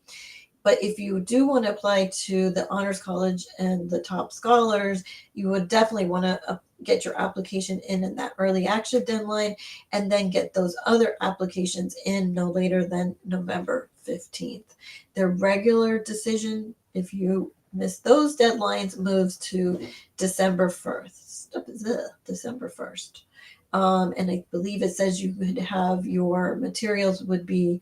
But if you do want to apply to the Honors College and the Top Scholars, you would definitely want to get your application in that early action deadline, and then get those other applications in no later than November 15th. The regular decision, if you miss those deadlines, moves to December 1st. December 1st. And I believe it says you could have your materials would be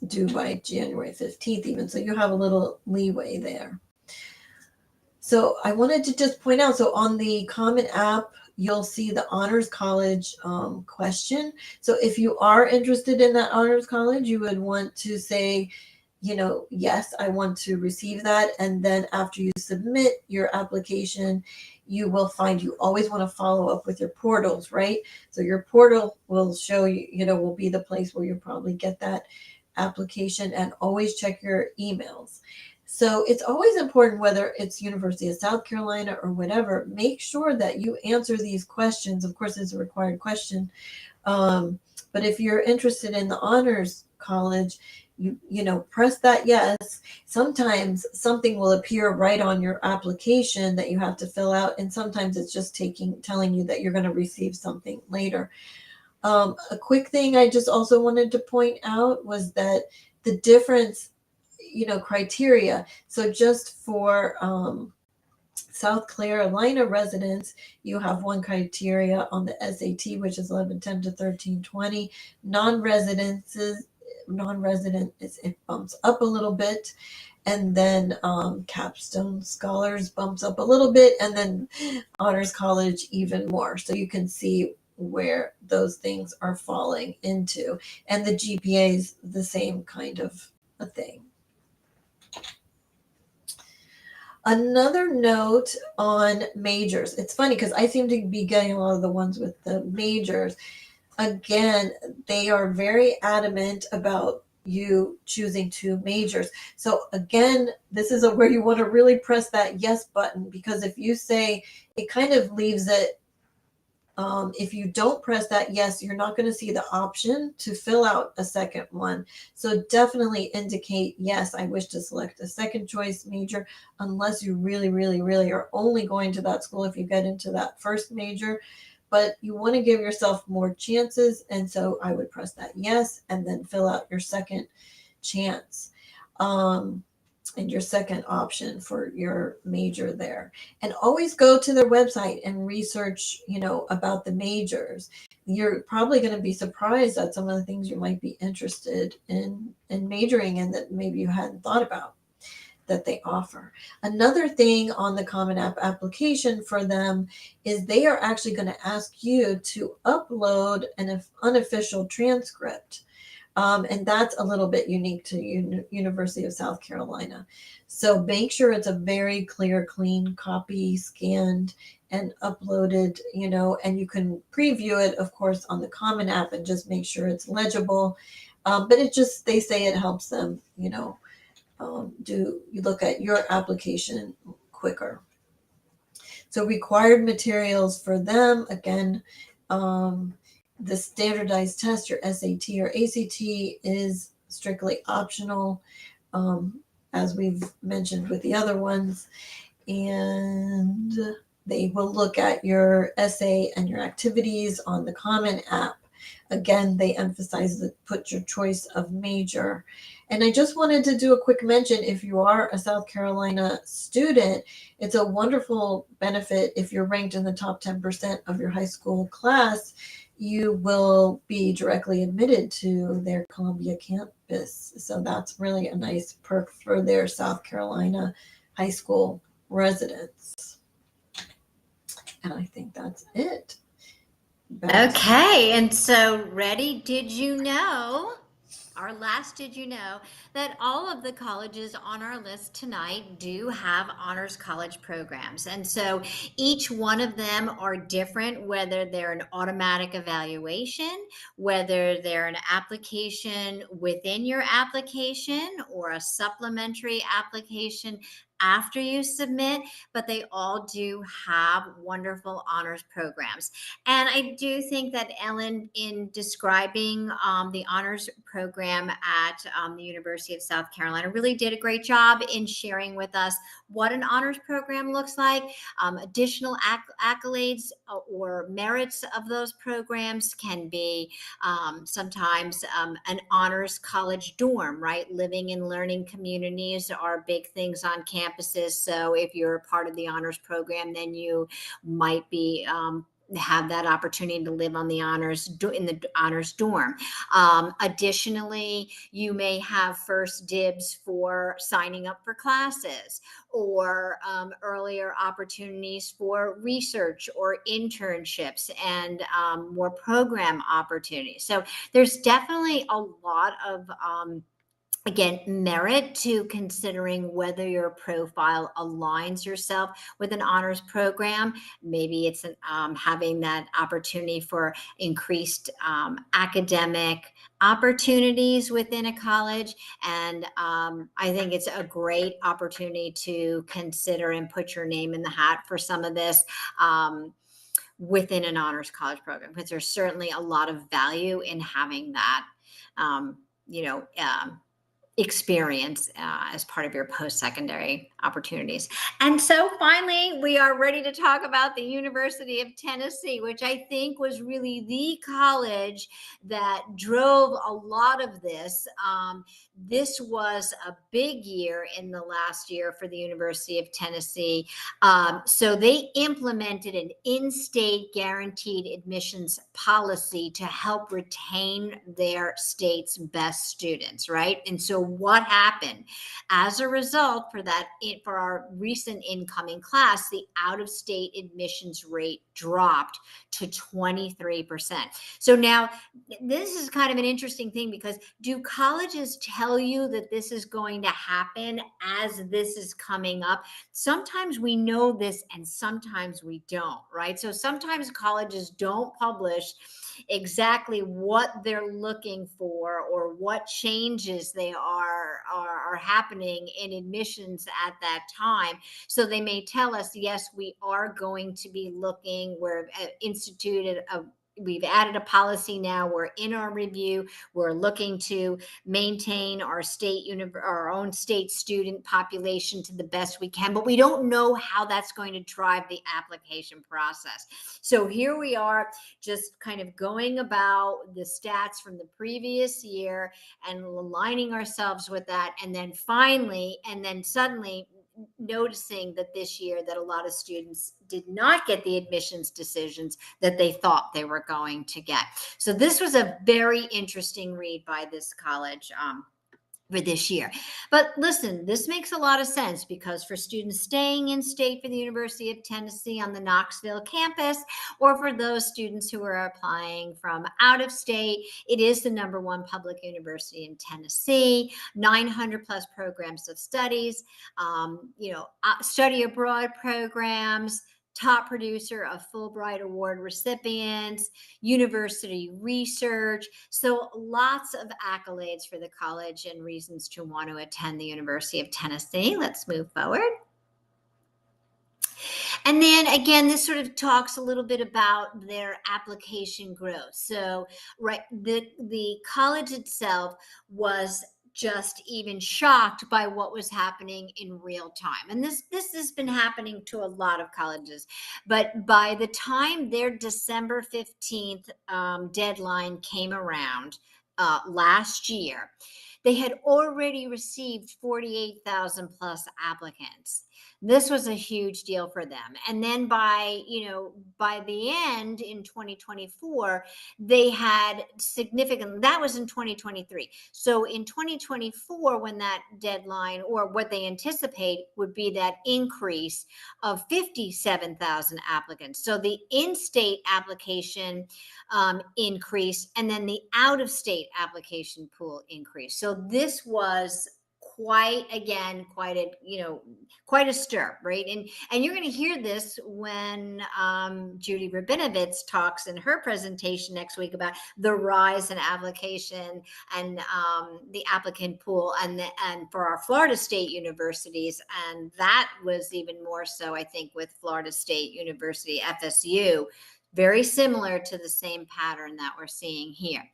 due by January 15th even. So you have a little leeway there. So I wanted to just point out, so on the Common App, you'll see the Honors College question. So if you are interested in that Honors College, you would want to say, yes, I want to receive that. And then after you submit your application, you will find you always want to follow up with your portals, right? So your portal will show you, will be the place where you'll probably get that application, and always check your emails. So it's always important, whether it's University of South Carolina or whatever, make sure that you answer these questions. Of course, it's a required question. But if you're interested in the Honors College, you press that yes. Sometimes something will appear right on your application that you have to fill out, and sometimes it's just telling you that you're going to receive something later. A quick thing I just also wanted to point out was that the difference, criteria. So just for South Carolina residents, you have one criteria on the SAT, which is 1110 to 1320. Non-resident, it bumps up a little bit. And then capstone scholars bumps up a little bit, and then Honors College even more. So you can see where those things are falling into. And the GPA is the same kind of a thing. Another note on majors. It's funny because I seem to be getting a lot of the ones with the majors. Again, they are very adamant about you choosing 2 majors. So again, this is where you want to really press that yes button, because if you say, it kind of leaves it If you don't press that yes, you're not going to see the option to fill out a second one. So definitely indicate, yes, I wish to select a second choice major, unless you really, really, really are only going to that school if you get into that first major. But you want to give yourself more chances. And so I would press that yes, and then fill out your second chance. And your second option for your major there. And always go to their website and research, about the majors. You're probably going to be surprised at some of the things you might be interested in majoring in that maybe you hadn't thought about that they offer. Another thing on the Common App application for them is they are actually going to ask you to upload an unofficial transcript. And that's a little bit unique to University of South Carolina. So make sure it's a very clear, clean copy, scanned and uploaded, and you can preview it, of course, on the Common App and just make sure it's legible. But they say it helps them, you look at your application quicker. So required materials for them, again, the standardized test, your SAT or ACT, is strictly optional, as we've mentioned with the other ones. And they will look at your essay and your activities on the Common App. Again, they emphasize that put your choice of major. And I just wanted to do a quick mention, if you are a South Carolina student, it's a wonderful benefit if you're ranked in the top 10% of your high school class. You will be directly admitted to their Columbia campus. So that's really a nice perk for their South Carolina high school residents. And I think that's it. Okay, and so ready, did you know, our last did you know, that all of the colleges on our list tonight do have honors college programs. And so each one of them are different, whether they're an automatic evaluation, whether they're an application within your application or a supplementary application after you submit, but they all do have wonderful honors programs. And I do think that Ellen, in describing the honors program at the University of South Carolina, really did a great job in sharing with us what an honors program looks like, additional accolades or merits of those programs can be sometimes an honors college dorm, right? Living and learning communities are big things on campuses. So if you're a part of the honors program, then you might be have that opportunity to live on the in the honors dorm. Additionally, you may have first dibs for signing up for classes or earlier opportunities for research or internships and more program opportunities. So there's definitely a lot of again, merit to considering whether your profile aligns yourself with an honors program. Maybe it's having that opportunity for increased academic opportunities within a college. And I think it's a great opportunity to consider and put your name in the hat for some of this. Within an honors college program, because there's certainly a lot of value in having that, experience as part of your post-secondary opportunities. And so finally, we are ready to talk about the University of Tennessee, which I think was really the college that drove a lot of this. This was a big year in the last year for the University of Tennessee. So they implemented an in-state guaranteed admissions policy to help retain their state's best students, right? And so what happened as a result for our recent incoming class, the out-of-state admissions rate dropped to 23%. So now this is kind of an interesting thing, because do colleges tell you that this is going to happen as this is coming up? Sometimes we know this and sometimes we don't, right? So sometimes colleges don't publish exactly what they're looking for or what changes they are are happening in admissions at that time. So they may tell us, yes, we are going to be looking, we're instituted a we've added a policy now. We're in our review. We're looking to maintain our our own state student population to the best we can, but we don't know how that's going to drive the application process. So here we are, just kind of going about the stats from the previous year and aligning ourselves with that. And then suddenly noticing that this year that a lot of students did not get the admissions decisions that they thought they were going to get. So this was a very interesting read by this college for this year. But listen, this makes a lot of sense because for students staying in state for the University of Tennessee on the Knoxville campus, or for those students who are applying from out of state, it is the #1 public university in Tennessee, 900 plus programs of studies, study abroad programs, top producer of Fulbright Award recipients, university research. So lots of accolades for the college and reasons to want to attend the University of Tennessee. Let's move forward. And then again, this sort of talks a little bit about their application growth. So, right, the college itself was just even shocked by what was happening in real time. And this has been happening to a lot of colleges. But by the time their December 15th deadline came around last year, they had already received 48,000 plus applicants. This was a huge deal for them. And then by the end in 2024, they had that was in 2023. So in 2024, when that deadline, or what they anticipate would be that increase of 57,000 applicants. So the in-state application increased, and then the out-of-state application pool increased. So this was quite a stir, right? And you're going to hear this when Judy Rabinovitz talks in her presentation next week about the rise in application and the applicant pool and for our Florida State universities. And that was even more so, I think, with Florida State University, FSU. Very similar to the same pattern that we're seeing here.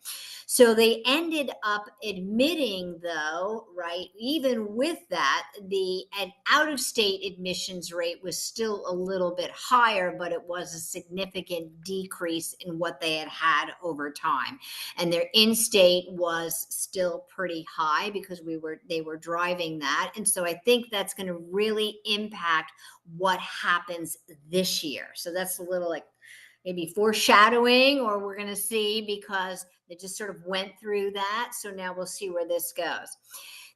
So they ended up admitting, though, right, even with that, an out-of-state admissions rate was still a little bit higher, but it was a significant decrease in what they had over time. And their in-state was still pretty high because they were driving that. And so I think that's going to really impact what happens this year. So that's a little maybe foreshadowing, or we're going to see, because they just sort of went through that. So now we'll see where this goes.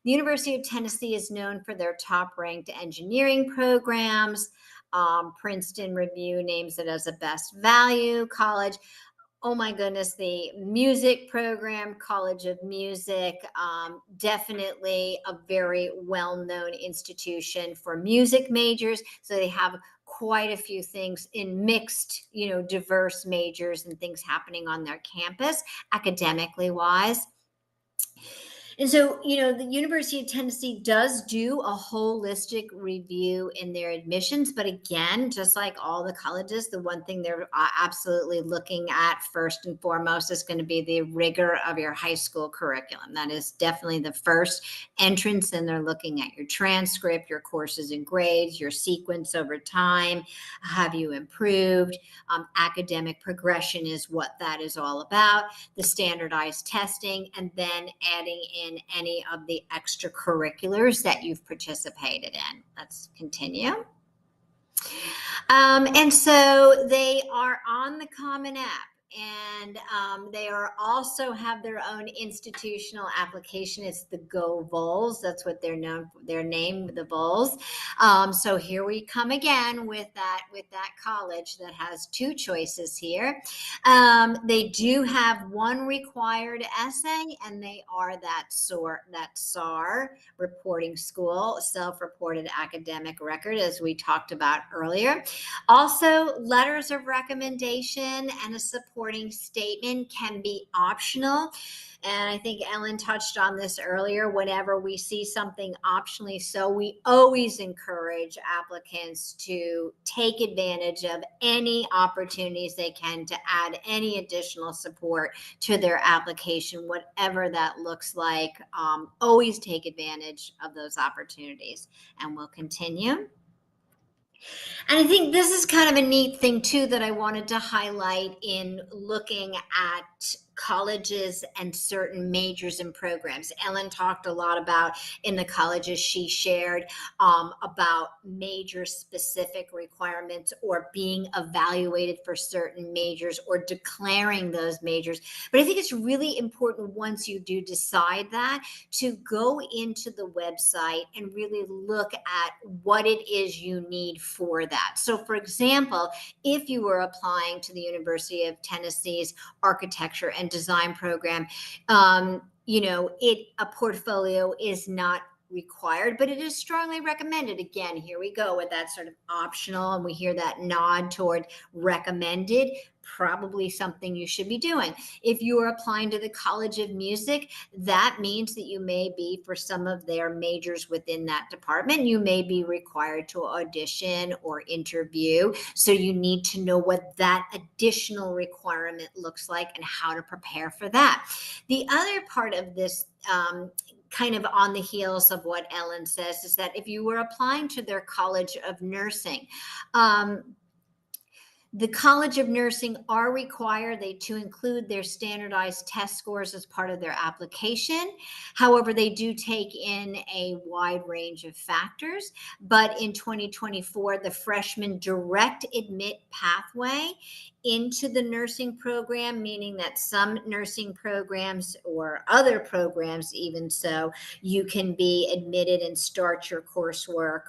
The University of Tennessee is known for their top-ranked engineering programs. Princeton Review names it as a best value college. Oh my goodness, the music program, College of Music, definitely a very well-known institution for music majors. So they have quite a few things in mixed, diverse majors and things happening on their campus, academically wise. And so, the University of Tennessee does do a holistic review in their admissions. But again, just like all the colleges, the one thing they're absolutely looking at first and foremost is going to be the rigor of your high school curriculum. That is definitely the first entrance. And they're looking at your transcript, your courses and grades, your sequence over time. Have you improved? Academic progression is what that is all about. The standardized testing, and then adding in any of the extracurriculars that you've participated in. Let's continue. And so they are on the Common App. And they also have their own institutional application. It's the Go Vols. That's what they're known for. Their name, the Vols. So here we come again with that college that has two choices here. They do have one required essay, and they are that SSAR reporting school, self-reported academic record, as we talked about earlier. Also, letters of recommendation and a support supporting statement can be optional. And I think Ellen touched on this earlier. Whenever we see something optionally, so we always encourage applicants to take advantage of any opportunities they can to add any additional support to their application, whatever that looks like. Always take advantage of those opportunities. And we'll continue. And I think this is kind of a neat thing too that I wanted to highlight in looking at colleges and certain majors and programs. Ellen talked a lot about in the colleges she shared about major specific requirements or being evaluated for certain majors or declaring those majors. But I think it's really important once you do decide that to go into the website and really look at what it is you need for that. So for example, if you were applying to the University of Tennessee's architecture and design program, a portfolio is not required, but it is strongly recommended. Again, here we go with that sort of optional, and we hear that nod toward recommended, probably something you should be doing. If you are applying to the College of Music, that means that you may be, for some of their majors within that department, you may be required to audition or interview. So you need to know what that additional requirement looks like and how to prepare for that. The other part of this, kind of on the heels of what Ellen says, is that if you were applying to their College of Nursing, the College of Nursing are required to include their standardized test scores as part of their application. However, they do take in a wide range of factors. But in 2024, the freshman direct admit pathway into the nursing program, meaning that some nursing programs or other programs, even so, you can be admitted and start your coursework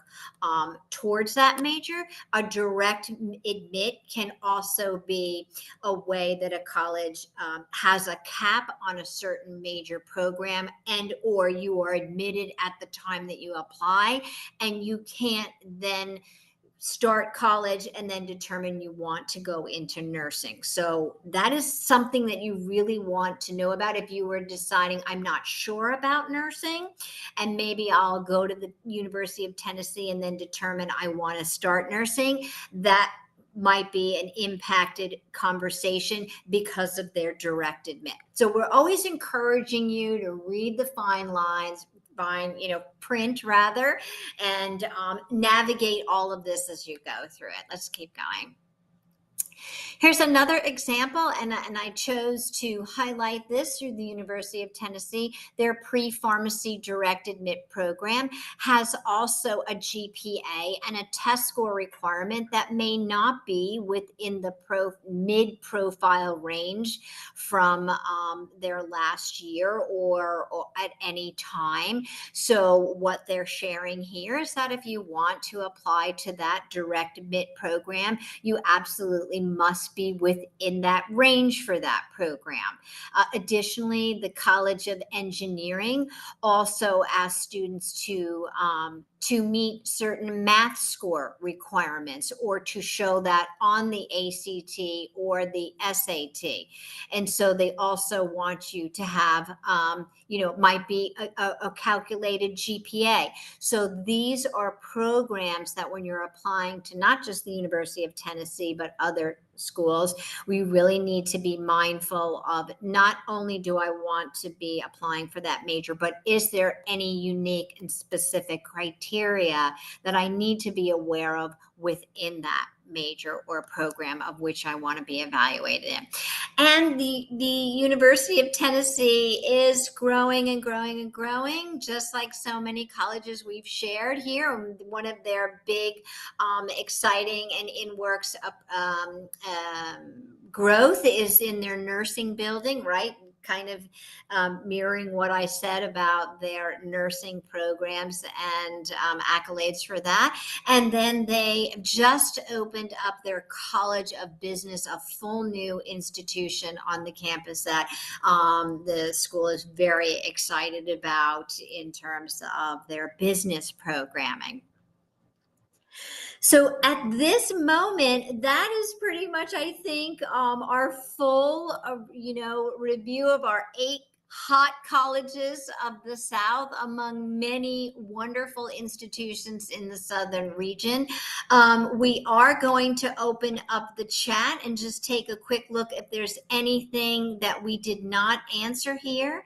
towards that major. A direct admit can also be a way that a college has a cap on a certain major program, and or you are admitted at the time that you apply, and you can't then start college and then determine you want to go into nursing. So that is something that you really want to know about if you were deciding, I'm not sure about nursing, and maybe I'll go to the University of Tennessee and then determine I want to start nursing. That might be an impacted conversation because of their direct admit. So we're always encouraging you to read the fine lines, print rather, and navigate all of this as you go through it. Let's keep going. Here's another example, and I chose to highlight this through the University of Tennessee. Their pre-pharmacy direct admit program has also a GPA and a test score requirement that may not be within the mid-profile range from their last year or at any time. So what they're sharing here is that if you want to apply to that direct admit program, you absolutely must be within that range for that program. Additionally, the College of Engineering also asks students to meet certain math score requirements or to show that on the ACT or the SAT. And so they also want you to have, might be a calculated GPA. So these are programs that when you're applying to not just the University of Tennessee, but other schools, we really need to be mindful of not only do I want to be applying for that major, but is there any unique and specific criteria that I need to be aware of within that major or program of which I want to be evaluated in. And the University of Tennessee is growing and growing and growing, just like so many colleges we've shared here. One of their big, exciting and in-works growth is in their nursing building, right? Kind of mirroring what I said about their nursing programs and accolades for that. And then they just opened up their College of Business, a full new institution on the campus that the school is very excited about in terms of their business programming. So at this moment, that is pretty much, I think, our full, review of our 8 hot colleges of the South, among many wonderful institutions in the Southern region. We are going to open up the chat and just take a quick look if there's anything that we did not answer here.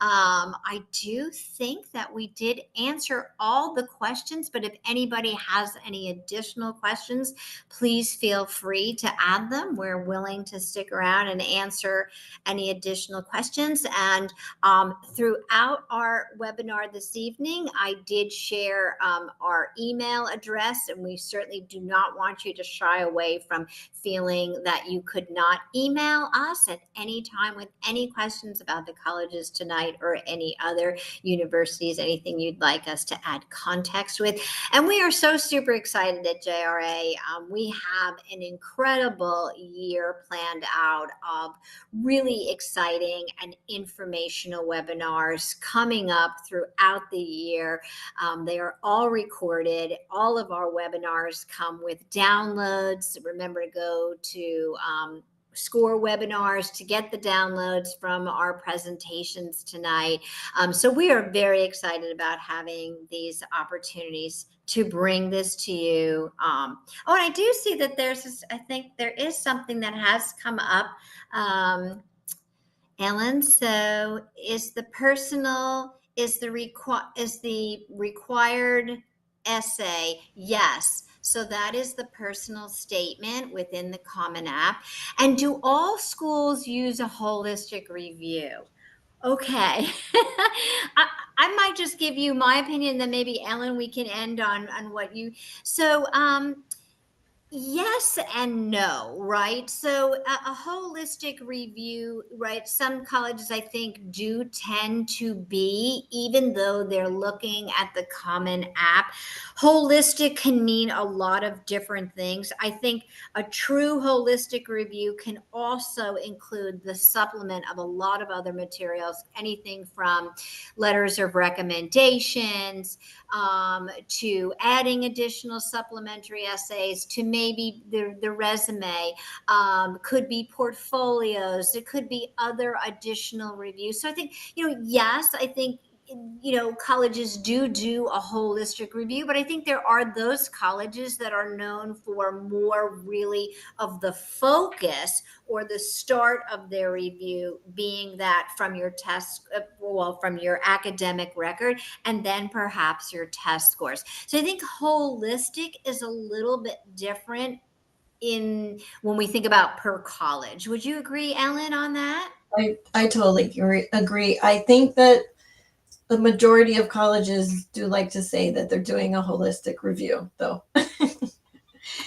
I do think that we did answer all the questions, but if anybody has any additional questions, please feel free to add them. We're willing to stick around and answer any additional questions. And throughout our webinar this evening, I did share our email address, and we certainly do not want you to shy away from feeling that you could not email us at any time with any questions about the colleges tonight or any other universities, anything you'd like us to add context with. And we are so super excited at JRA. We have an incredible year planned out of really exciting and informational webinars coming up throughout the year. They are all recorded. All of our webinars come with downloads. Remember to go to SCORE webinars to get the downloads from our presentations tonight. So we are very excited about having these opportunities to bring this to you. And I do see that I think there is something that has come up, Ellen. So is the required essay? Yes. So that is the personal statement within the Common App. And do all schools use a holistic review? Okay. I might just give you my opinion, then maybe Ellen, we can end on what you, so, yes and no, right? So a holistic review, right? Some colleges, I think, do tend to be, even though they're looking at the Common App, holistic can mean a lot of different things. I think a true holistic review can also include the supplement of a lot of other materials, anything from letters of recommendations, to adding additional supplementary essays, to maybe the resume, could be portfolios, it could be other additional reviews. So I think, yes, I think, colleges do a holistic review, but I think there are those colleges that are known for more really of the focus or the start of their review being that from your test, from your academic record, and then perhaps your test scores. So I think holistic is a little bit different when we think about per college. Would you agree, Ellen, on that? I totally agree. I think that the majority of colleges do like to say that they're doing a holistic review, though.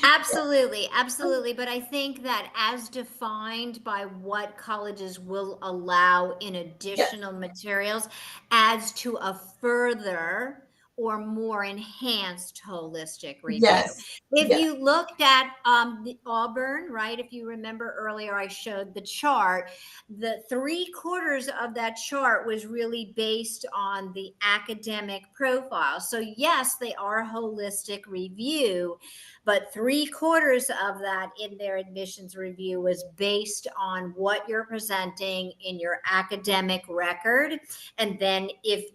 Absolutely, absolutely. But I think that as defined by what colleges will allow in additional materials adds to a further or more enhanced holistic review. Yes. If Yes. you looked at the Auburn, right? If you remember earlier, I showed the chart. The 3/4 of that chart was really based on the academic profile. So yes, they are holistic review, but 3/4 of that in their admissions review was based on what you're presenting in your academic record. And then if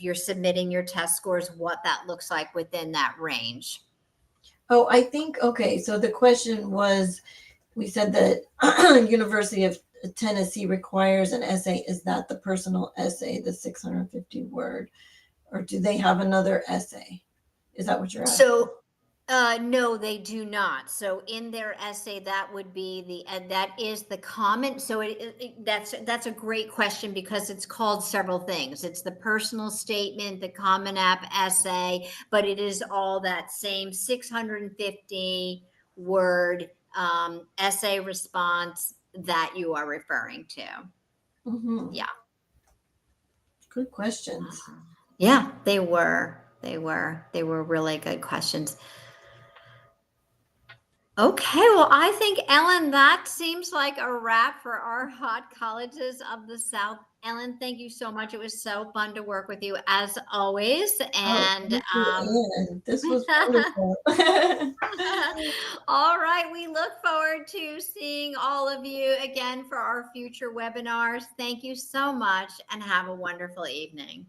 you're submitting your test scores, what that looks like within that range. Oh, I think, okay. So the question was, we said that University of Tennessee requires an essay. Is that the personal essay, the 650 word, or do they have another essay? Is that what you're asking? So no, they do not. So in their essay, that would be that is the comment. So that's a great question because it's called several things. It's the personal statement, the Common App essay, but it is all that same 650 word essay response that you are referring to. Mm-hmm. Yeah. Good questions. Yeah, they were really good questions. Okay, well, I think, Ellen, that seems like a wrap for our hot colleges of the South. Ellen, thank you so much. It was so fun to work with you as always. Oh, And thank you, Anne. This was wonderful. all right, we look forward to seeing all of you again for our future webinars. Thank you so much and have a wonderful evening.